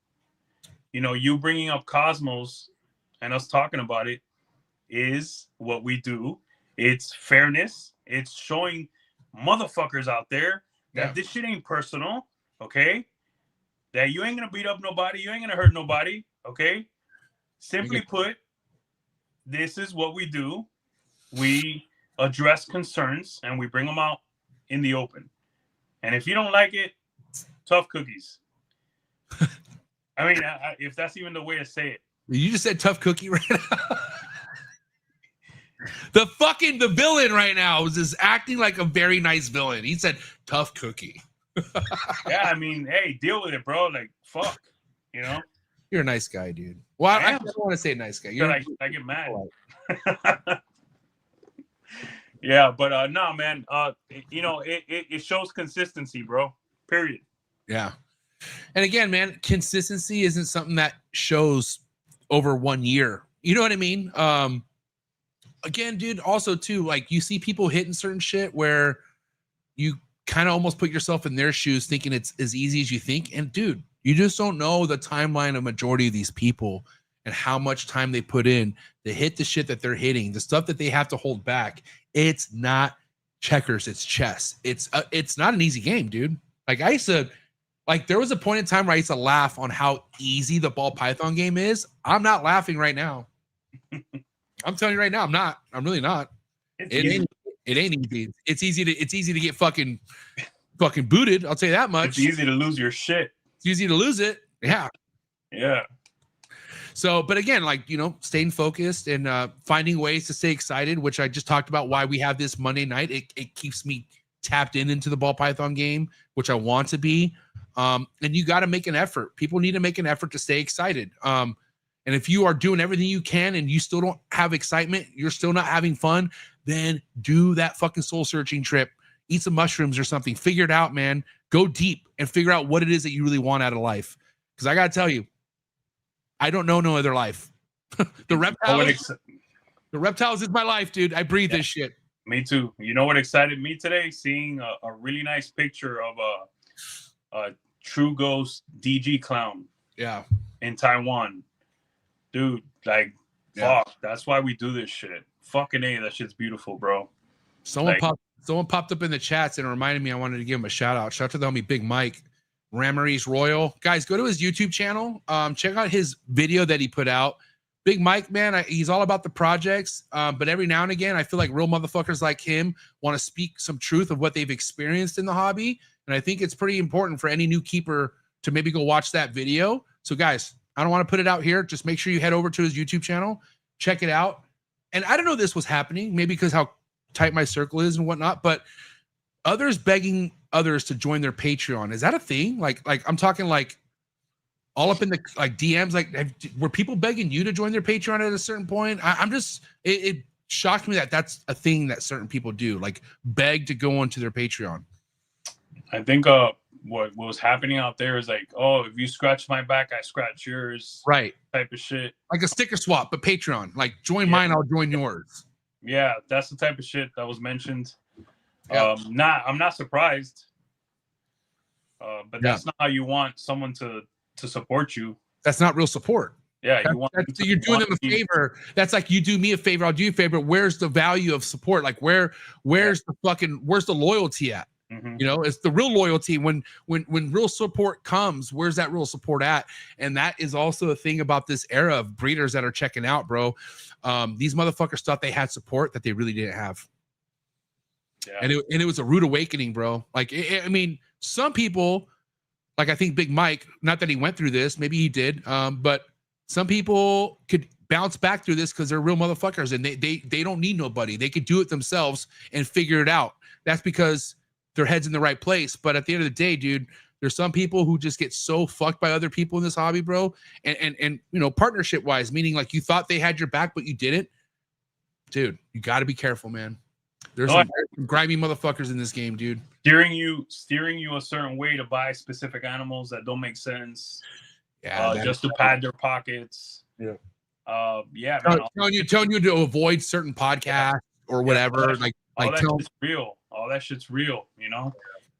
You know, you bringing up Cosmos and us talking about it is what we do. It's fairness. It's showing motherfuckers out there that this shit ain't personal, okay? That you ain't gonna beat up nobody. You ain't gonna hurt nobody, okay? Simply put, this is what we do. We address concerns and we bring them out in the open. And if you don't like it, tough cookies. I mean, if that's even the way to say it. You just said tough cookie right now. The villain right now is just acting like a very nice villain. He said tough cookie. Yeah, I mean, hey, deal with it, bro. Like, fuck, you know? You're a nice guy, dude. Well, I don't want to say nice guy. You're I get mad. Yeah, but no, man. You know, it shows consistency, bro. Period. Yeah. And again, man, consistency isn't something that shows over 1 year. You know what I mean? Again, dude, also too, like, you see people hitting certain shit where you kind of almost put yourself in their shoes thinking it's as easy as you think. And dude, you just don't know the timeline of majority of these people and how much time they put in to hit the shit that they're hitting, the stuff that they have to hold back. It's not checkers, it's chess. It's not an easy game, dude. Like, I used to, like, there was a point in time where I used to laugh on how easy the ball python game is. I'm not laughing right now. I'm telling you right now, I'm not. I'm really not. It ain't easy. It's easy to get fucking booted. I'll tell you that much. It's easy to lose your shit. It's easy to lose it. Yeah. Yeah. So, but again, like, you know, staying focused and finding ways to stay excited, which I just talked about why we have this Monday night. It keeps me tapped into the ball python game, which I want to be. And you got to make an effort. People need to make an effort to stay excited. And if you are doing everything you can and you still don't have excitement, you're still not having fun, then do that fucking soul searching trip. Eat some mushrooms or something. Figure it out, man. Go deep and figure out what it is that you really want out of life. Because I got to tell you, I don't know no other life. The reptiles is my life, dude. I breathe this shit. Me too. You know what excited me today? Seeing a really nice picture of a True Ghost DG clown. Yeah. In Taiwan. Dude, like, fuck. That's why we do this shit. Fucking A, that shit's beautiful, bro. Someone popped up in the chats and reminded me I wanted to give him a shout out. Shout out to the homie Big Mike. Rameries Royal. Guys, go to his YouTube channel. Check out his video that he put out. Big Mike, man, he's all about the projects. But every now and again, I feel like real motherfuckers like him want to speak some truth of what they've experienced in the hobby. And I think it's pretty important for any new keeper to maybe go watch that video. So guys, I don't want to put it out here. Just make sure you head over to his YouTube channel, check it out. And I don't know this was happening, maybe because how tight my circle is and whatnot, but others begging others to join their Patreon. Is that a thing? Like I'm talking like all up in the like DMs. Like, were people begging you to join their Patreon at a certain point? I'm just, it shocked me that that's a thing that certain people do, like beg to go onto their Patreon. I think what was happening out there is like, oh, if you scratch my back, I scratch yours. Right. Type of shit. Like a sticker swap, but Patreon. Like, join mine, I'll join yours. Yeah, that's the type of shit that was mentioned. Yeah. I'm not surprised. But that's not how you want someone to support you. That's not real support. Yeah, you're doing them a favor. That's like, you do me a favor, I'll do you a favor. Where's the value of support? Like, where's the loyalty at? Mm-hmm. You know, it's the real loyalty. When real support comes, where's that real support at? And that is also a thing about this era of breeders that are checking out, bro. These motherfuckers thought they had support that they really didn't have. Yeah. And it was a rude awakening, bro. Like, I mean, some people, like I think Big Mike, not that he went through this, maybe he did, but some people could bounce back through this because they're real motherfuckers and they don't need nobody. They could do it themselves and figure it out. That's because their head's in the right place. But at the end of the day, dude, there's some people who just get so fucked by other people in this hobby, bro. And you know, partnership wise, meaning like you thought they had your back, but you didn't. Dude, you got to be careful, man. There's some grimy motherfuckers in this game, dude. Steering you a certain way to buy specific animals that don't make sense. Yeah, just to pad their pockets. Yeah. Yeah, man. Telling you to avoid certain podcasts or whatever. All that shit's real. All that shit's real, you know?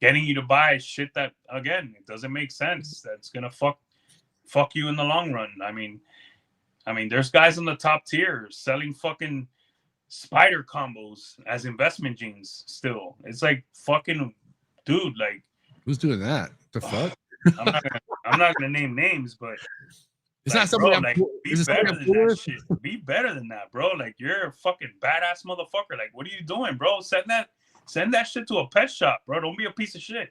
Getting you to buy shit that, again, it doesn't make sense. That's gonna fuck you in the long run. I mean, there's guys in the top tier selling fucking spider combos as investment genes still. It's like, fucking dude, like, who's doing that? The fuck? I'm not gonna name names, but it's like, not something bro, like, be better than that shit. Be better than that, bro. Like, you're a fucking badass motherfucker. Like, what are you doing, bro? Send that shit to a pet shop, bro. Don't be a piece of shit.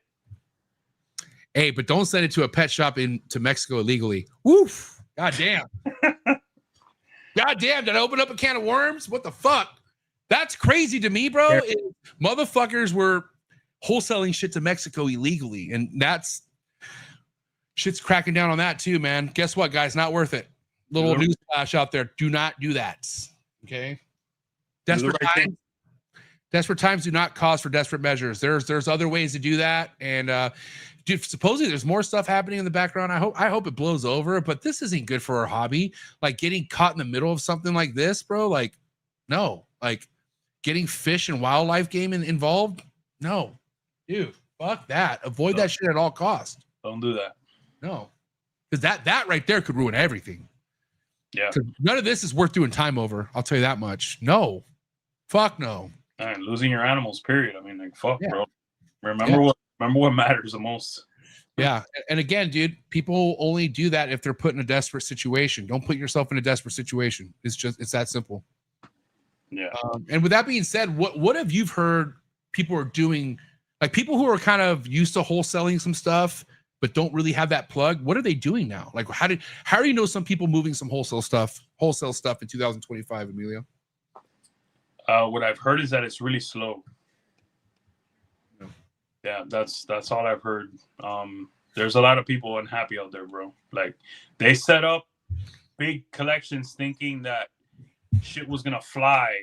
Hey, but don't send it to a pet shop to Mexico illegally. Woof. God damn. God damn, did I open up a can of worms? What the fuck? That's crazy to me, bro. Motherfuckers were wholesaling shit to Mexico illegally, and that's shit's cracking down on that too, man. Guess what, guys? Not worth it. Little newsflash out there. Do not do that. Okay. Desperate times do not cause for desperate measures. There's other ways to do that. And dude, supposedly there's more stuff happening in the background. I hope it blows over, but this isn't good for our hobby. Like getting caught in the middle of something like this, bro. Like, no. Like getting fish and wildlife game involved. No, dude, fuck that. Avoid that shit at all costs. Don't do that. No, because that right there could ruin everything. Yeah. None of this is worth doing time over. I'll tell you that much. No, fuck no. And losing your animals, period. I mean, like, fuck, bro. Remember what matters the most. Yeah. And again, dude, people only do that if they're put in a desperate situation. Don't put yourself in a desperate situation. It's that simple. Yeah. And with that being said, what have you heard people are doing? Like people who are kind of used to wholesaling some stuff, but don't really have that plug. What are they doing now? Like, how do you know some people moving some wholesale stuff in 2025, Emilio? What I've heard is that it's really slow. Yeah, that's all I've heard. There's a lot of people unhappy out there, bro. Like they set up big collections thinking that shit was gonna fly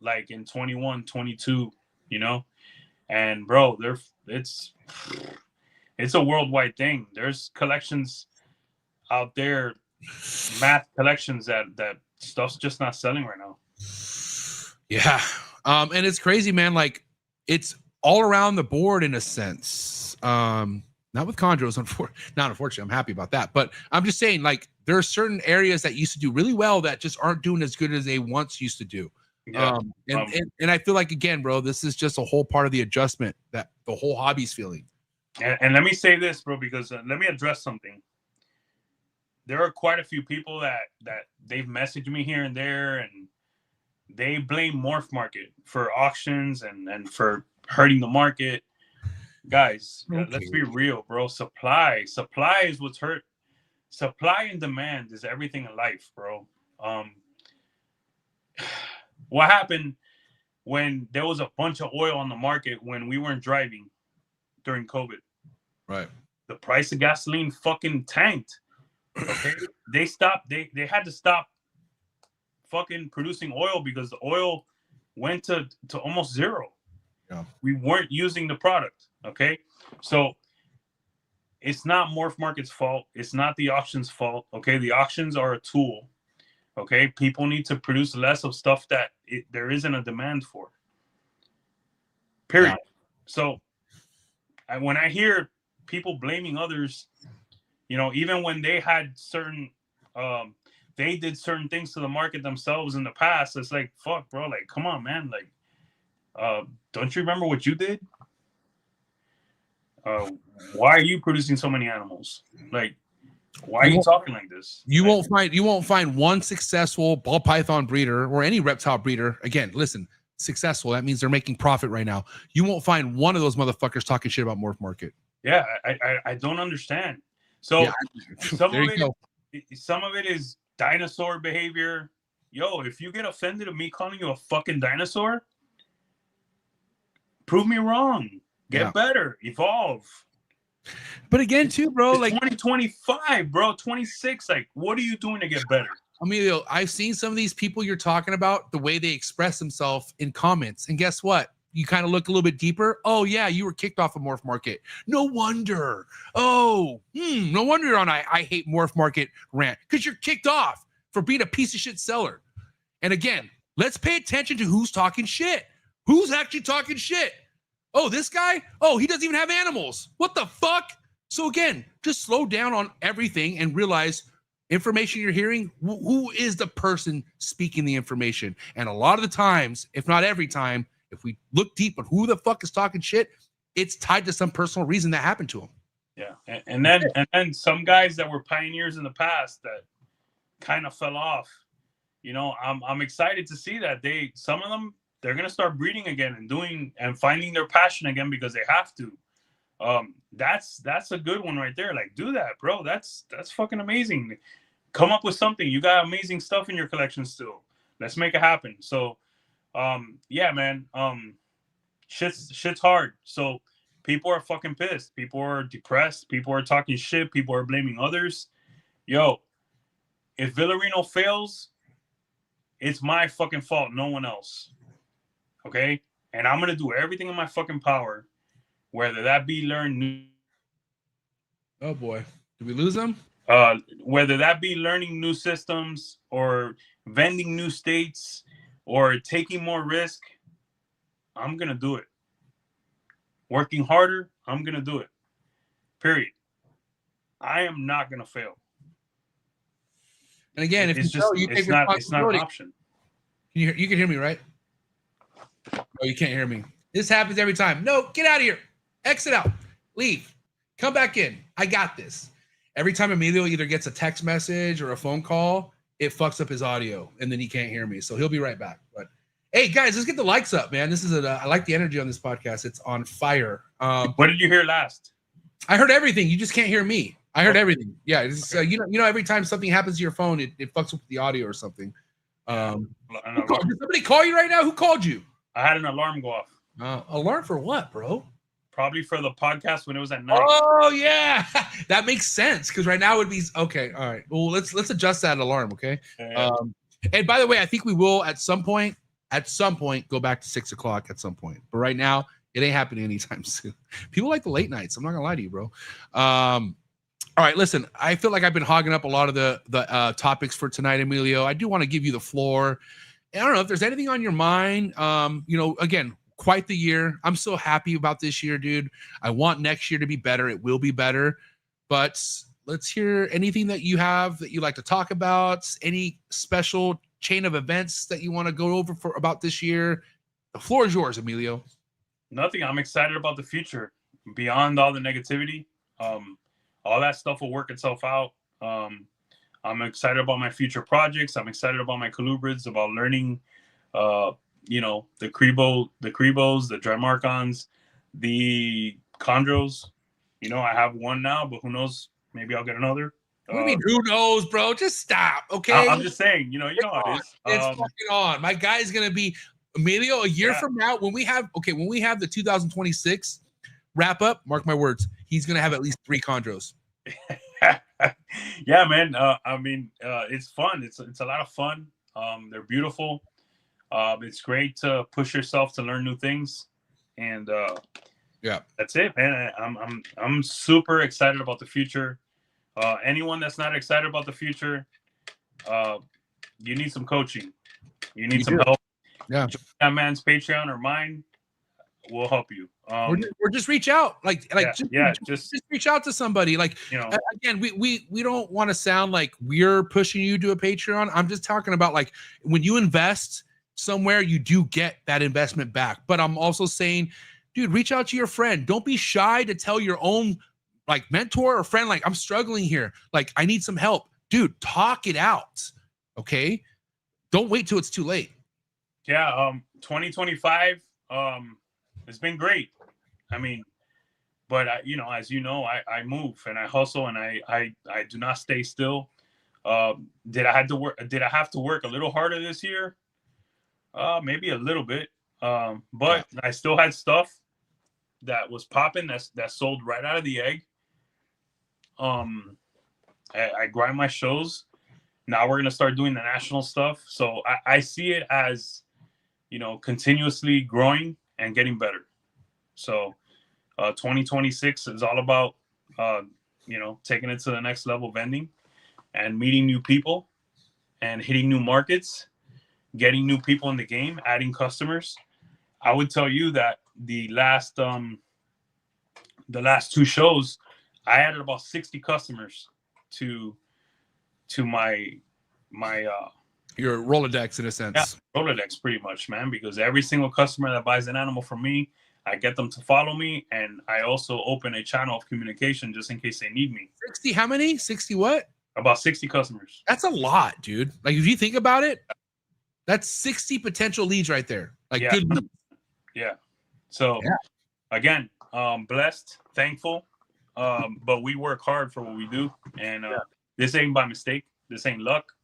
like in 21, 22, you know? And bro, it's a worldwide thing. There's collections out there, math collections that stuff's just not selling right now. Yeah. And it's crazy, man. Like it's all around the board in a sense. Not with chondros, not unfortunately. I'm happy about that. But I'm just saying, like, there are certain areas that used to do really well that just aren't doing as good as they once used to do. Yeah. And I feel like, again, bro, this is just a whole part of the adjustment that the whole hobby's feeling. And let me say this, bro, because let me address something. There are quite a few people that they've messaged me here and there, and they blame Morph Market for auctions and for hurting the market. Guys, let's be real, bro. Supply is what's hurt. Supply and demand is everything in life, bro. What happened when there was a bunch of oil on the market when we weren't driving during COVID? Right. The price of gasoline fucking tanked. Okay. They had to stop fucking producing oil because the oil went to almost zero. Yeah. We weren't using the product. Okay. So it's not Morph Market's fault. It's not the auction's fault. Okay. The auctions are a tool. Okay. People need to produce less of stuff that there isn't a demand for. Period. Yeah. So when I hear people blaming others, you know, even when they had certain, they did certain things to the market themselves in the past, it's like, fuck, bro, like, come on, man. Like, don't you remember what you did? Why are you producing so many animals? Like, why are you talking like this? You won't find one successful ball python breeder or any reptile breeder. Again, listen, successful. That means they're making profit right now. You won't find one of those motherfuckers talking shit about Morph Market. Yeah, I don't understand. So Yeah, some there of you go. some of it is dinosaur behavior. Yo, if you get offended of me calling you a fucking dinosaur, prove me wrong. Get better. Evolve. But again, too, bro, It's like 2025, bro, 26. Like, what are you doing to get better? Emilio, I've seen some of these people you're talking about, the way they express themselves in comments. And guess what? You kind of look a little bit deeper. Oh, yeah, you were kicked off of Morph Market. No wonder. Oh, no wonder you're on I hate Morph Market rant, because you're kicked off for being a piece of shit seller. And again, let's pay attention to who's talking shit. Who's actually talking shit? Oh, this guy? Oh, he doesn't even have animals. What the fuck? So again, just slow down on everything and realize information you're hearing, who is the person speaking the information? And a lot of the times, if not every time, if we look deep on who the fuck is talking shit, it's tied to some personal reason that happened to them. Yeah, and then some guys that were pioneers in the past that kind of fell off. You know, I'm excited to see that some of them, they're gonna start breeding again and doing and finding their passion again because they have to. That's a good one right there. Like, do that, bro. That's fucking amazing. Come up with something. You got amazing stuff in your collection still. Let's make it happen. So, yeah, man. Shit's hard. So people are fucking pissed. People are depressed. People are talking shit. People are blaming others. Yo, if Villarino fails, it's my fucking fault. No one else. Okay? And I'm gonna do everything in my fucking power, whether that be learn new. Oh boy, did we lose them? Whether that be learning new systems or vending new states or taking more risk, I'm gonna do it. Working harder, I'm gonna do it. Period. I am not gonna fail. And again, if it's you fail, you take responsibility. It's not an option. You can hear me, right? Oh, you can't hear me. This happens every time. No, get out of here. Exit out. Leave. Come back in. I got this. Every time Emilio either gets a text message or a phone call, it fucks up his audio, and then he can't hear me. So he'll be right back. But hey, guys, let's get the likes up, man. This is I like the energy on this podcast. It's on fire. What did you hear last? I heard everything. You just can't hear me. I heard everything. Yeah, it's, you know, every time something happens to your phone, it fucks with the audio or something. Did somebody call you right now? Who called you? I had an alarm go off. Alarm for what, bro? Probably for the podcast when it was at night. Oh yeah, that makes sense because right now it would be okay. All right, well let's adjust that alarm, okay? Yeah. And by the way, I think we will at some point go back to 6 o'clock at some point. But right now, it ain't happening anytime soon. People like the late nights. I'm not gonna lie to you, bro. All right, listen. I feel like I've been hogging up a lot of the topics for tonight, Emilio. I do want to give you the floor. I don't know if there's anything on your mind. You know, again, quite the year. I'm so happy about this year, dude. I want next year to be better. It will be better. But let's hear anything that you have that you like to talk about. Any special chain of events that you want to go over for about this year. The floor is yours, Emilio. Nothing. I'm excited about the future. Beyond all the negativity, all that stuff will work itself out. I'm excited about my future projects. I'm excited about my colubrids, about learning, you know, the Cribos, the Drymarchons, the Chondros. You know, I have one now, but who knows? Maybe I'll get another. What do you mean, who knows, bro? Just stop, okay? I'm just saying, you know how it is. It's fucking on. My guy's gonna be Emilio a year from now when we have the 2026 wrap up. Mark my words, he's gonna have at least 3 Chondros. Yeah, man. I mean, it's fun. It's a lot of fun. They're beautiful. It's great to push yourself to learn new things, and yeah, that's it, man. I'm super excited about the future. Anyone that's not excited about the future, you need some coaching. You need some help. Yeah, that man's Patreon or mine will help you. Or just reach out, just reach out to somebody. Like, you know, again, we don't want to sound like we're pushing you to a Patreon. I'm just talking about like when you invest somewhere, you do get that investment back. But I'm also saying, dude, reach out to your friend. Don't be shy to tell your own like mentor or friend, like, I'm struggling here. Like, I need some help. Dude, talk it out. Okay. Don't wait till it's too late. Yeah. 2025, it's been great. I mean, but you know, as you know, I move and I hustle and I do not stay still. Did I have to work a little harder this year? Maybe a little bit. But I still had stuff that was popping that sold right out of the egg. I grind my shows. Now we're gonna start doing the national stuff. So I see it as, you know, continuously growing and getting better. So 2026 is all about you know, taking it to the next level, vending and meeting new people and hitting new markets, getting new people in the game, adding customers. I would tell you that the last 2 shows, I added about 60 customers to my your Rolodex in a sense. Yeah, Rolodex pretty much, man, because every single customer that buys an animal from me, I get them to follow me, and I also open a channel of communication just in case they need me. 60, how many? 60 what? About 60 customers. That's a lot, dude. Like, if you think about it, that's 60 potential leads right there. Like, Yeah. good leads. Yeah. So, again, blessed, thankful, but we work hard for what we do, and this ain't by mistake. This ain't luck.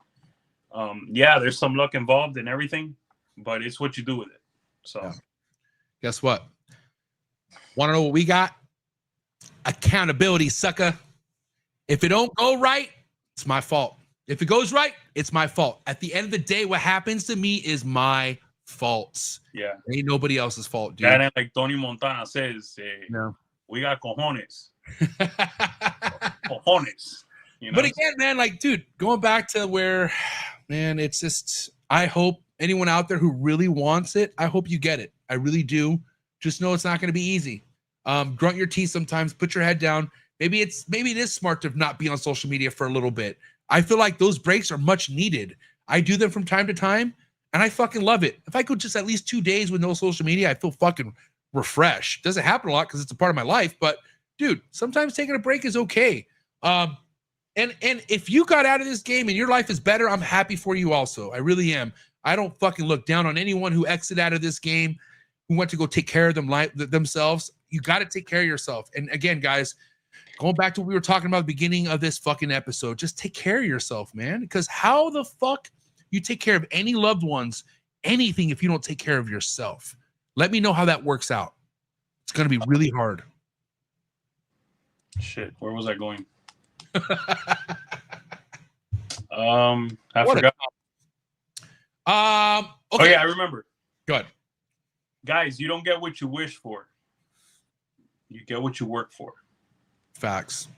Yeah, there's some luck involved in everything, but it's what you do with it. So, guess what? Want to know what we got? Accountability, sucker. If it don't go right, it's my fault. If it goes right, it's my fault. At the end of the day, what happens to me is my fault. Yeah. Ain't nobody else's fault, dude. that ain't like Tony Montana says, No. we got cojones. Cojones. You know? But again, man, like, dude, going back to where, man, it's just, I hope anyone out there who really wants it, I hope you get it. I really do. Just know it's not going to be easy. Grunt your teeth sometimes, put your head down. Maybe it is smart to not be on social media for a little bit. I feel like those breaks are much needed. I do them from time to time, and I fucking love it. If I go just at least 2 days with no social media, I feel fucking refreshed. Doesn't happen a lot because it's a part of my life, but dude, sometimes taking a break is okay. And if you got out of this game and your life is better, I'm happy for you also. I really am. I don't fucking look down on anyone who exited out of this game, who went to go take care of themselves. You got to take care of yourself. And again, guys, going back to what we were talking about at the beginning of this fucking episode, just take care of yourself, man. Because how the fuck you take care of any loved ones, anything, if you don't take care of yourself? Let me know how that works out. It's going to be really hard. Shit, where was I going? I forgot. Okay. Oh yeah, I remember. Good. Guys, you don't get what you wish for. You get what you work for. Facts.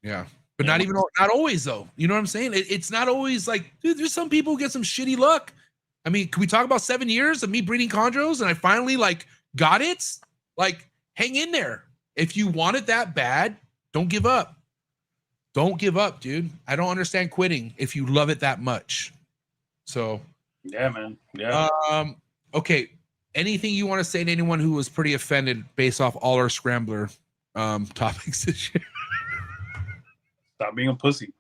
Yeah. But not always though. You know what I'm saying? It's not always like, dude, there's some people who get some shitty luck. I mean, can we talk about 7 years of me breeding chondros and I finally like got it? Like, hang in there. If you want it that bad, don't give up. Don't give up, dude. I don't understand quitting if you love it that much. So yeah, man. Yeah. Okay. Anything you want to say to anyone who was pretty offended based off all our scrambler topics this year? Stop being a pussy.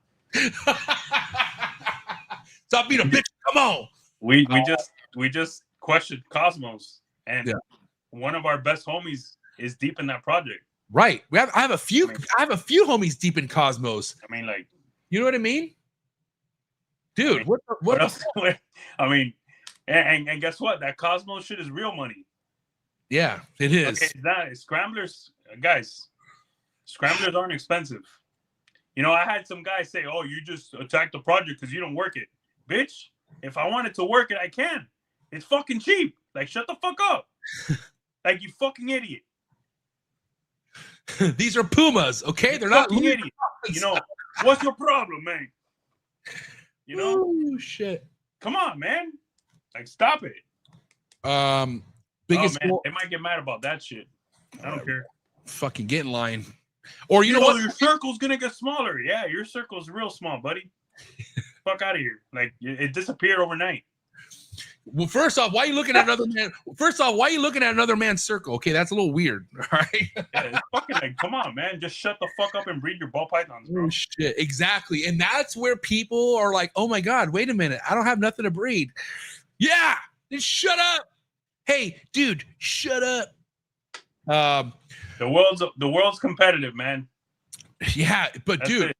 Stop being a bitch. Come on. We just questioned Cosmos, and one of our best homies is deep in that project. Right. I have a few homies deep in Cosmos. I mean, like, you know what I mean? Dude, what else? I mean, and guess what? That Cosmos shit is real money. Yeah, it is. Okay, scramblers, guys, scramblers aren't expensive. You know, I had some guys say, "Oh, you just attack the project because you don't work it." Bitch, if I wanted to work it, I can. It's fucking cheap. Like, shut the fuck up. Like, you fucking idiot. These are Pumas, okay? They're not idiot. You know, what's your problem, man? You know? Oh, shit. Come on, man. Like, stop it. Biggest man, they might get mad about that shit. I don't care. Fucking get in line. Or you know what? Your circle's gonna get smaller. Yeah, your circle's real small, buddy. Fuck out of here. Like, it disappeared overnight. Well, first off, why are you looking at another man? First off, why are you looking at another man's circle? Okay, that's a little weird. All right. Yeah, it's fucking like, come on, man. Just shut the fuck up and breed your ball pythons, bro. Oh, shit. Exactly. And that's where people are like, oh my God, wait a minute. I don't have nothing to breed. Yeah. Just shut up. Hey, dude, shut up. The world's competitive, man. Yeah, but That's dude, it.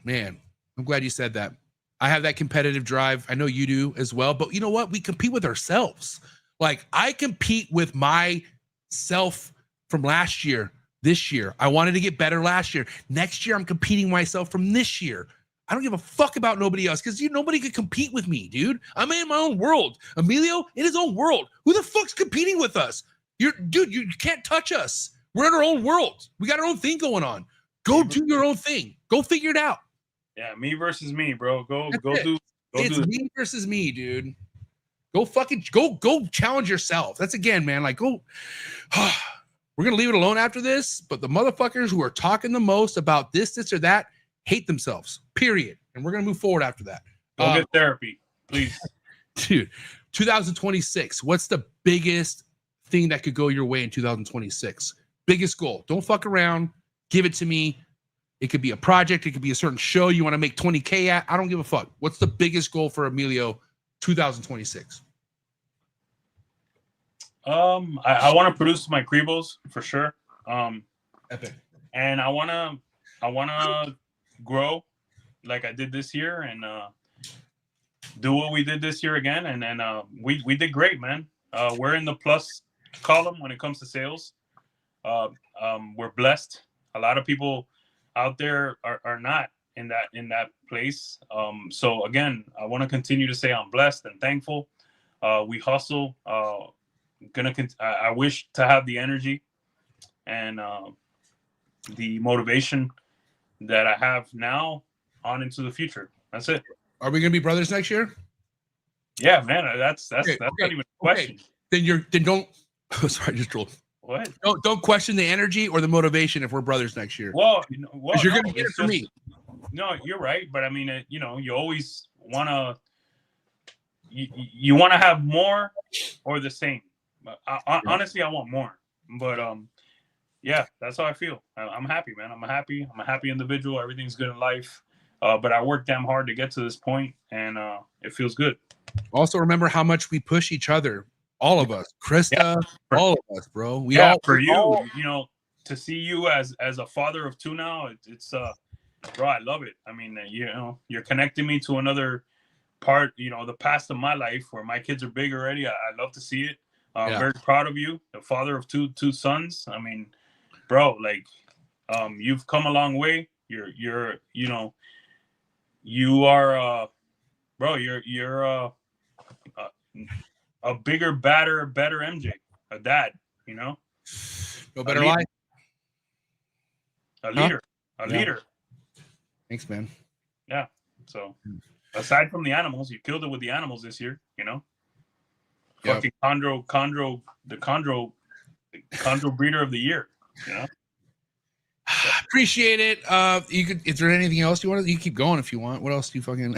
man, I'm glad you said that. I have that competitive drive. I know you do as well, but you know what? We compete with ourselves. Like I compete with myself from last year, this year. I wanted to get better last year. Next year, I'm competing myself from this year. I don't give a fuck about nobody else because nobody could compete with me, dude. I'm in my own world. Emilio in his own world. Who the fuck's competing with us? You can't touch us. We're in our own world. We got our own thing going on. Go do your own thing. Go figure it out. Yeah, me versus me, bro. Go It's do me versus me, dude. Go fucking go challenge yourself. That's again, man. Like go. We're gonna leave it alone after this, but the motherfuckers who are talking the most about this or that hate themselves. Period. And we're gonna move forward after that. Go get therapy, please, dude. 2026. What's the biggest thing that could go your way in 2026? Biggest goal. Don't fuck around. Give it to me. It could be a project. It could be a certain show you want to make 20K at. I don't give a fuck. What's the biggest goal for Emilio 2026? I want to produce my Cribos for sure. Epic. And I wanna grow like I did this year and do what we did this year again. And then we did great, man. We're in the plus column when it comes to sales. We're blessed. A lot of people out there are not in that place. So again, I want to continue to say I'm blessed and thankful. We hustle. I wish to have the energy and the motivation that I have now on into the future. That's it. Are we gonna be brothers next year? Yeah, man. That's not even a question. Then don't. Sorry, just trolled. What? Don't question the energy or the motivation if we're brothers next year. Well, you're gonna get it from me. No, you're right, but I mean, you always wanna you want to have more or the same. Honestly, I want more, but yeah, that's how I feel. I'm happy, man. I'm a happy individual. Everything's good in life, but I worked damn hard to get to this point, and it feels good. Also, remember how much we push each other. All of us, Krista, all of us, bro. To see you as a father of two now, it's bro, I love it. I mean, you're connecting me to another part, the past of my life where my kids are big already. I love to see it. I'm very proud of you, the father of two sons. I mean, bro, like, you've come a long way. You're bro, you're a bigger, better MJ, a dad, No better life. A leader. Thanks, man. Yeah. So aside from the animals, you killed it with the animals this year, Fucking Chondro breeder of the year, Appreciate it. Is there anything else you want to? You keep going if you want. What else do you fucking?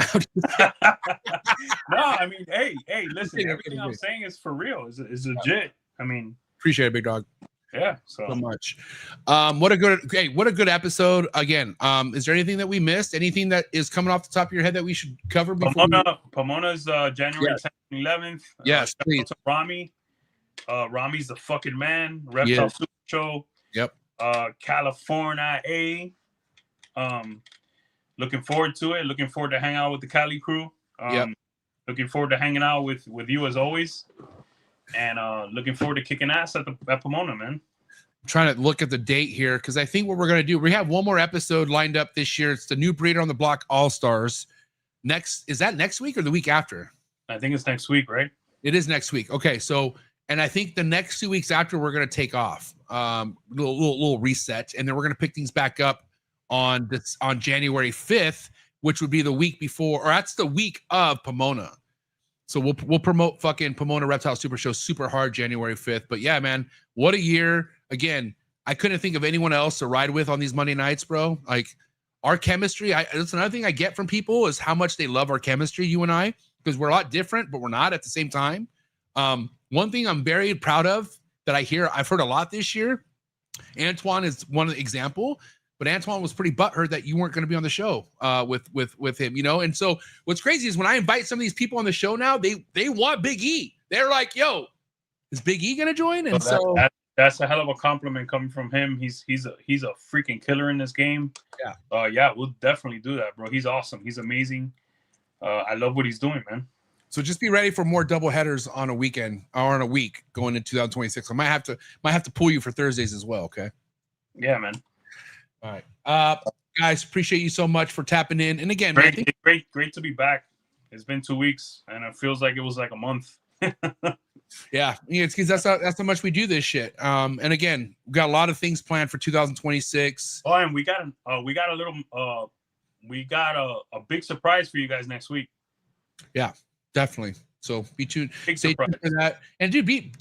No, I mean, hey, listen. Everything I'm saying is for real. Is legit. I mean, appreciate it, big dog. Yeah, so much. What a good episode. Again, is there anything that we missed? Anything that is coming off the top of your head that we should cover before? Pomona's January 10th and 11th. Yes, please. Rami. Rami's the fucking man. Reptile Super Show. Yep. California A. Looking forward to it. Looking forward to hang out with the Cali crew. Looking forward to hanging out with you as always. And looking forward to kicking ass at Pomona, man. I'm trying to look at the date here because I think what we're going to do, we have one more episode lined up this year. It's the new Breeder on the Block All-Stars. Is that next week or the week after? I think it's next week, right? It is next week. Okay, so, and I think the next 2 weeks after we're going to take off, little reset, and then we're going to pick things back up on January 5th, which would be the week before, or that's the week of Pomona. So we'll promote fucking Pomona Reptile Super Show super hard January 5th. But yeah, man, what a year. Again, I couldn't think of anyone else to ride with on these Monday nights, bro. Like our chemistry, that's another thing I get from people is how much they love our chemistry, you and I, because we're a lot different, but we're not at the same time. One thing I'm very proud of that I've heard a lot this year, Antoine is one example, but Antoine was pretty butthurt that you weren't going to be on the show with him, And so what's crazy is when I invite some of these people on the show now, they want Big E. they're like, yo, is Big E gonna join? And so that's a hell of a compliment coming from him. He's a freaking killer in this game. Yeah. Yeah, we'll definitely do that, bro. He's awesome. He's amazing. I love what he's doing, man. So just be ready for more double headers on a weekend or on a week going into 2026. I might have to pull you for Thursdays as well. Okay. Yeah, man. All right. Guys, appreciate you so much for tapping in. And again, great, man, great to be back. It's been 2 weeks and it feels like it was like a month. Yeah, it's because that's how much we do this shit. And again, we got a lot of things planned for 2026. Oh, and we got a big surprise for you guys next week. Yeah, definitely. So be tuned. Stay tuned for that. And dude, we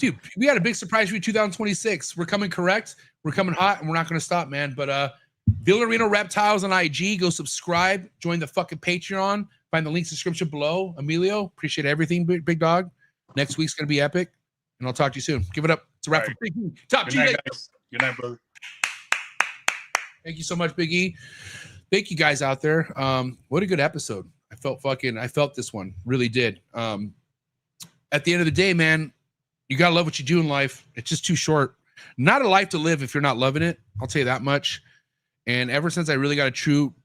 got a big surprise for you 2026. We're coming correct. We're coming hot, and we're not going to stop, man. But Villarino Reptiles on IG. Go subscribe. Join the fucking Patreon. Find the links in the description below. Emilio, appreciate everything, big dog. Next week's going to be epic, and I'll talk to you soon. Give it up. It's a wrap for Big E. Top G. Good night, brother. Thank you so much, Big E. Thank you guys out there. What a good episode. I felt this one. Really did. At the end of the day, man, you got to love what you do in life. It's just too short. Not a life to live if you're not loving it. I'll tell you that much. And ever since I really got a true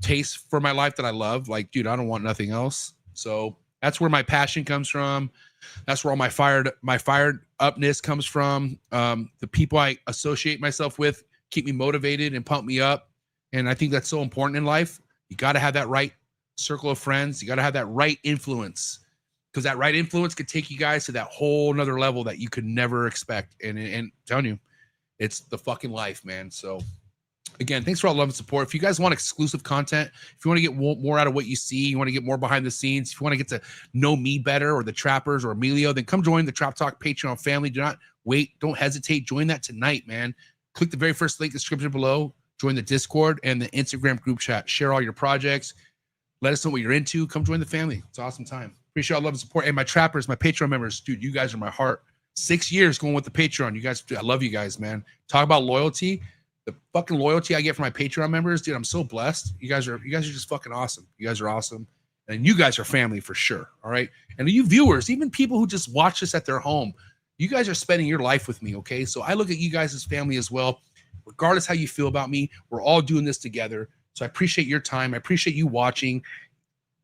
taste for my life that I love, like, dude, I don't want nothing else. So that's where my passion comes from. That's where all my fired upness comes from. The people I associate myself with keep me motivated and pump me up. And I think that's so important in life. You got to have that right circle of friends. You got to have that right influence, because that right influence could take you guys to that whole nother level that you could never expect. And I'm telling you, it's the fucking life, man. So again, thanks for all the love and support. If you guys want exclusive content, if you want to get more out of what you see, you want to get more behind the scenes, if you want to get to know me better or the Trappers or Emilio, then come join the Trap Talk Patreon family. Do not wait. Don't hesitate. Join that tonight, man. Click the very first link in the description below. Join the Discord and the Instagram group chat. Share all your projects. Let us know what you're into. Come join the family. It's an awesome time. Appreciate all the love and support. And my Trappers, my Patreon members, dude, you guys are my heart. 6 years going with the Patreon. You guys, dude, I love you guys, man. Talk about loyalty. The fucking loyalty I get from my Patreon members, dude, I'm so blessed. You guys are just fucking awesome. You guys are awesome. And you guys are family for sure. All right. And you viewers, even people who just watch this at their home, you guys are spending your life with me. Okay. So I look at you guys as family as well. Regardless how you feel about me, we're all doing this together. So I appreciate your time. I appreciate you watching.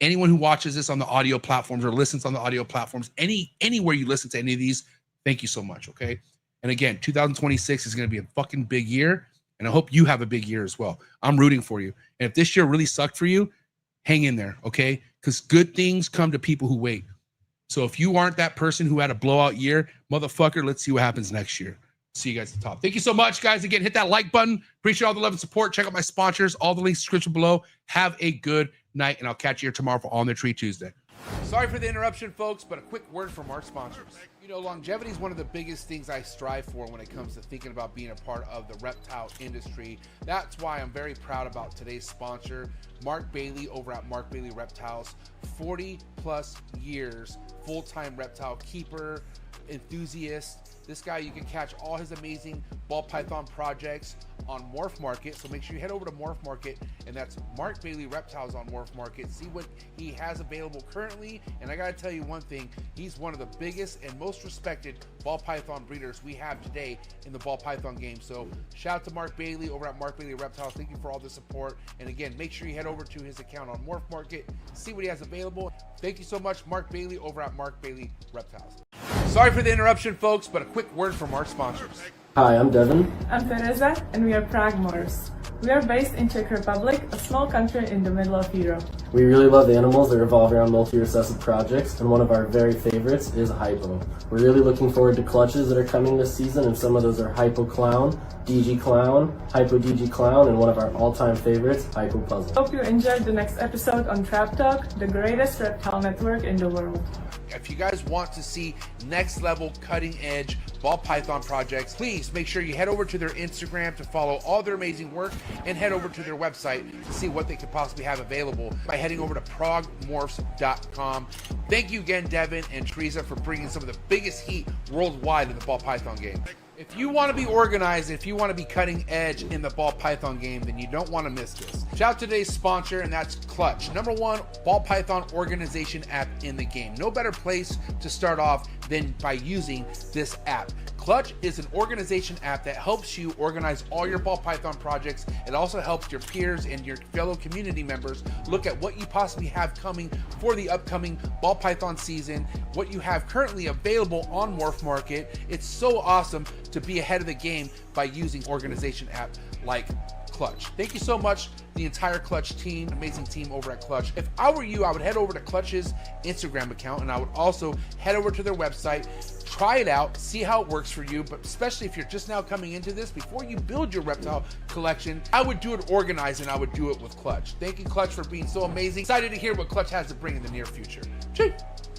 Anyone who watches this on the audio platforms or listens on the audio platforms, anywhere you listen to any of these, thank you so much. Okay. And again, 2026 is going to be a fucking big year. And I hope you have a big year as well. I'm rooting for you. And if this year really sucked for you, hang in there, okay? Because good things come to people who wait. So if you aren't that person who had a blowout year, motherfucker, let's see what happens next year. See you guys at the top. Thank you so much, guys. Again, hit that like button. Appreciate all the love and support. Check out my sponsors. All the links in the description below. Have a good night, and I'll catch you here tomorrow for On the Tree Tuesday. Sorry for the interruption, folks, but a quick word from our sponsors. You know, longevity is one of the biggest things I strive for when it comes to thinking about being a part of the reptile industry. That's why I'm very proud about today's sponsor, Mark Bailey over at Mark Bailey Reptiles. 40 plus years, full-time reptile keeper, enthusiast. This guy, you can catch all his amazing ball python projects on MORPH Market. So make sure you head over to MORPH Market, and that's Mark Bailey Reptiles on MORPH Market. See what he has available currently. And I gotta tell you one thing, he's one of the biggest and most respected ball python breeders we have today in the ball python game. So shout out to Mark Bailey over at Mark Bailey Reptiles. Thank you for all the support. And again, make sure you head over to his account on MORPH Market, see what he has available. Thank you so much, Mark Bailey over at Mark Bailey Reptiles. Sorry for the interruption, folks, but a quick word from our sponsors. Hi, I'm Devin. I'm Teresa, and we are PRAGUE MORPHs. We are based in Czech Republic, a small country in the middle of Europe. We really love animals that revolve around multi-recessive projects, and one of our very favorites is Hypo. We're really looking forward to clutches that are coming this season, and some of those are Hypo Clown, DG Clown, Hypo DG Clown, and one of our all-time favorites, Hypo Puzzle. Hope you enjoyed the next episode on Trap Talk, the greatest reptile network in the world. If you guys want to see next level cutting edge ball python projects, please make sure you head over to their Instagram to follow all their amazing work, and head over to their website to see what they could possibly have available by heading over to PRAGUEMORPHS.com. Thank you again, Devin and Teresa, for bringing some of the biggest heat worldwide in the ball python game. If you want to be organized, if you want to be cutting edge in the ball python game, then you don't want to miss this. Shout out to today's sponsor, and that's Clutch, #1 ball python organization app in the game. No better place to start off than by using this app. Clutch is an organization app that helps you organize all your ball python projects. It also helps your peers and your fellow community members look at what you possibly have coming for the upcoming ball python season, what you have currently available on Morph Market. It's so awesome to be ahead of the game by using organization app like Clutch. Thank you so much, the entire Clutch team, amazing team over at Clutch. If I were you, I would head over to Clutch's Instagram account, and I would also head over to their website, try it out, see how it works for you, but especially if you're just now coming into this, before you build your reptile collection, I would do it organized, and I would do it with Clutch. Thank you, Clutch, for being so amazing. Excited to hear what Clutch has to bring in the near future. Cheers.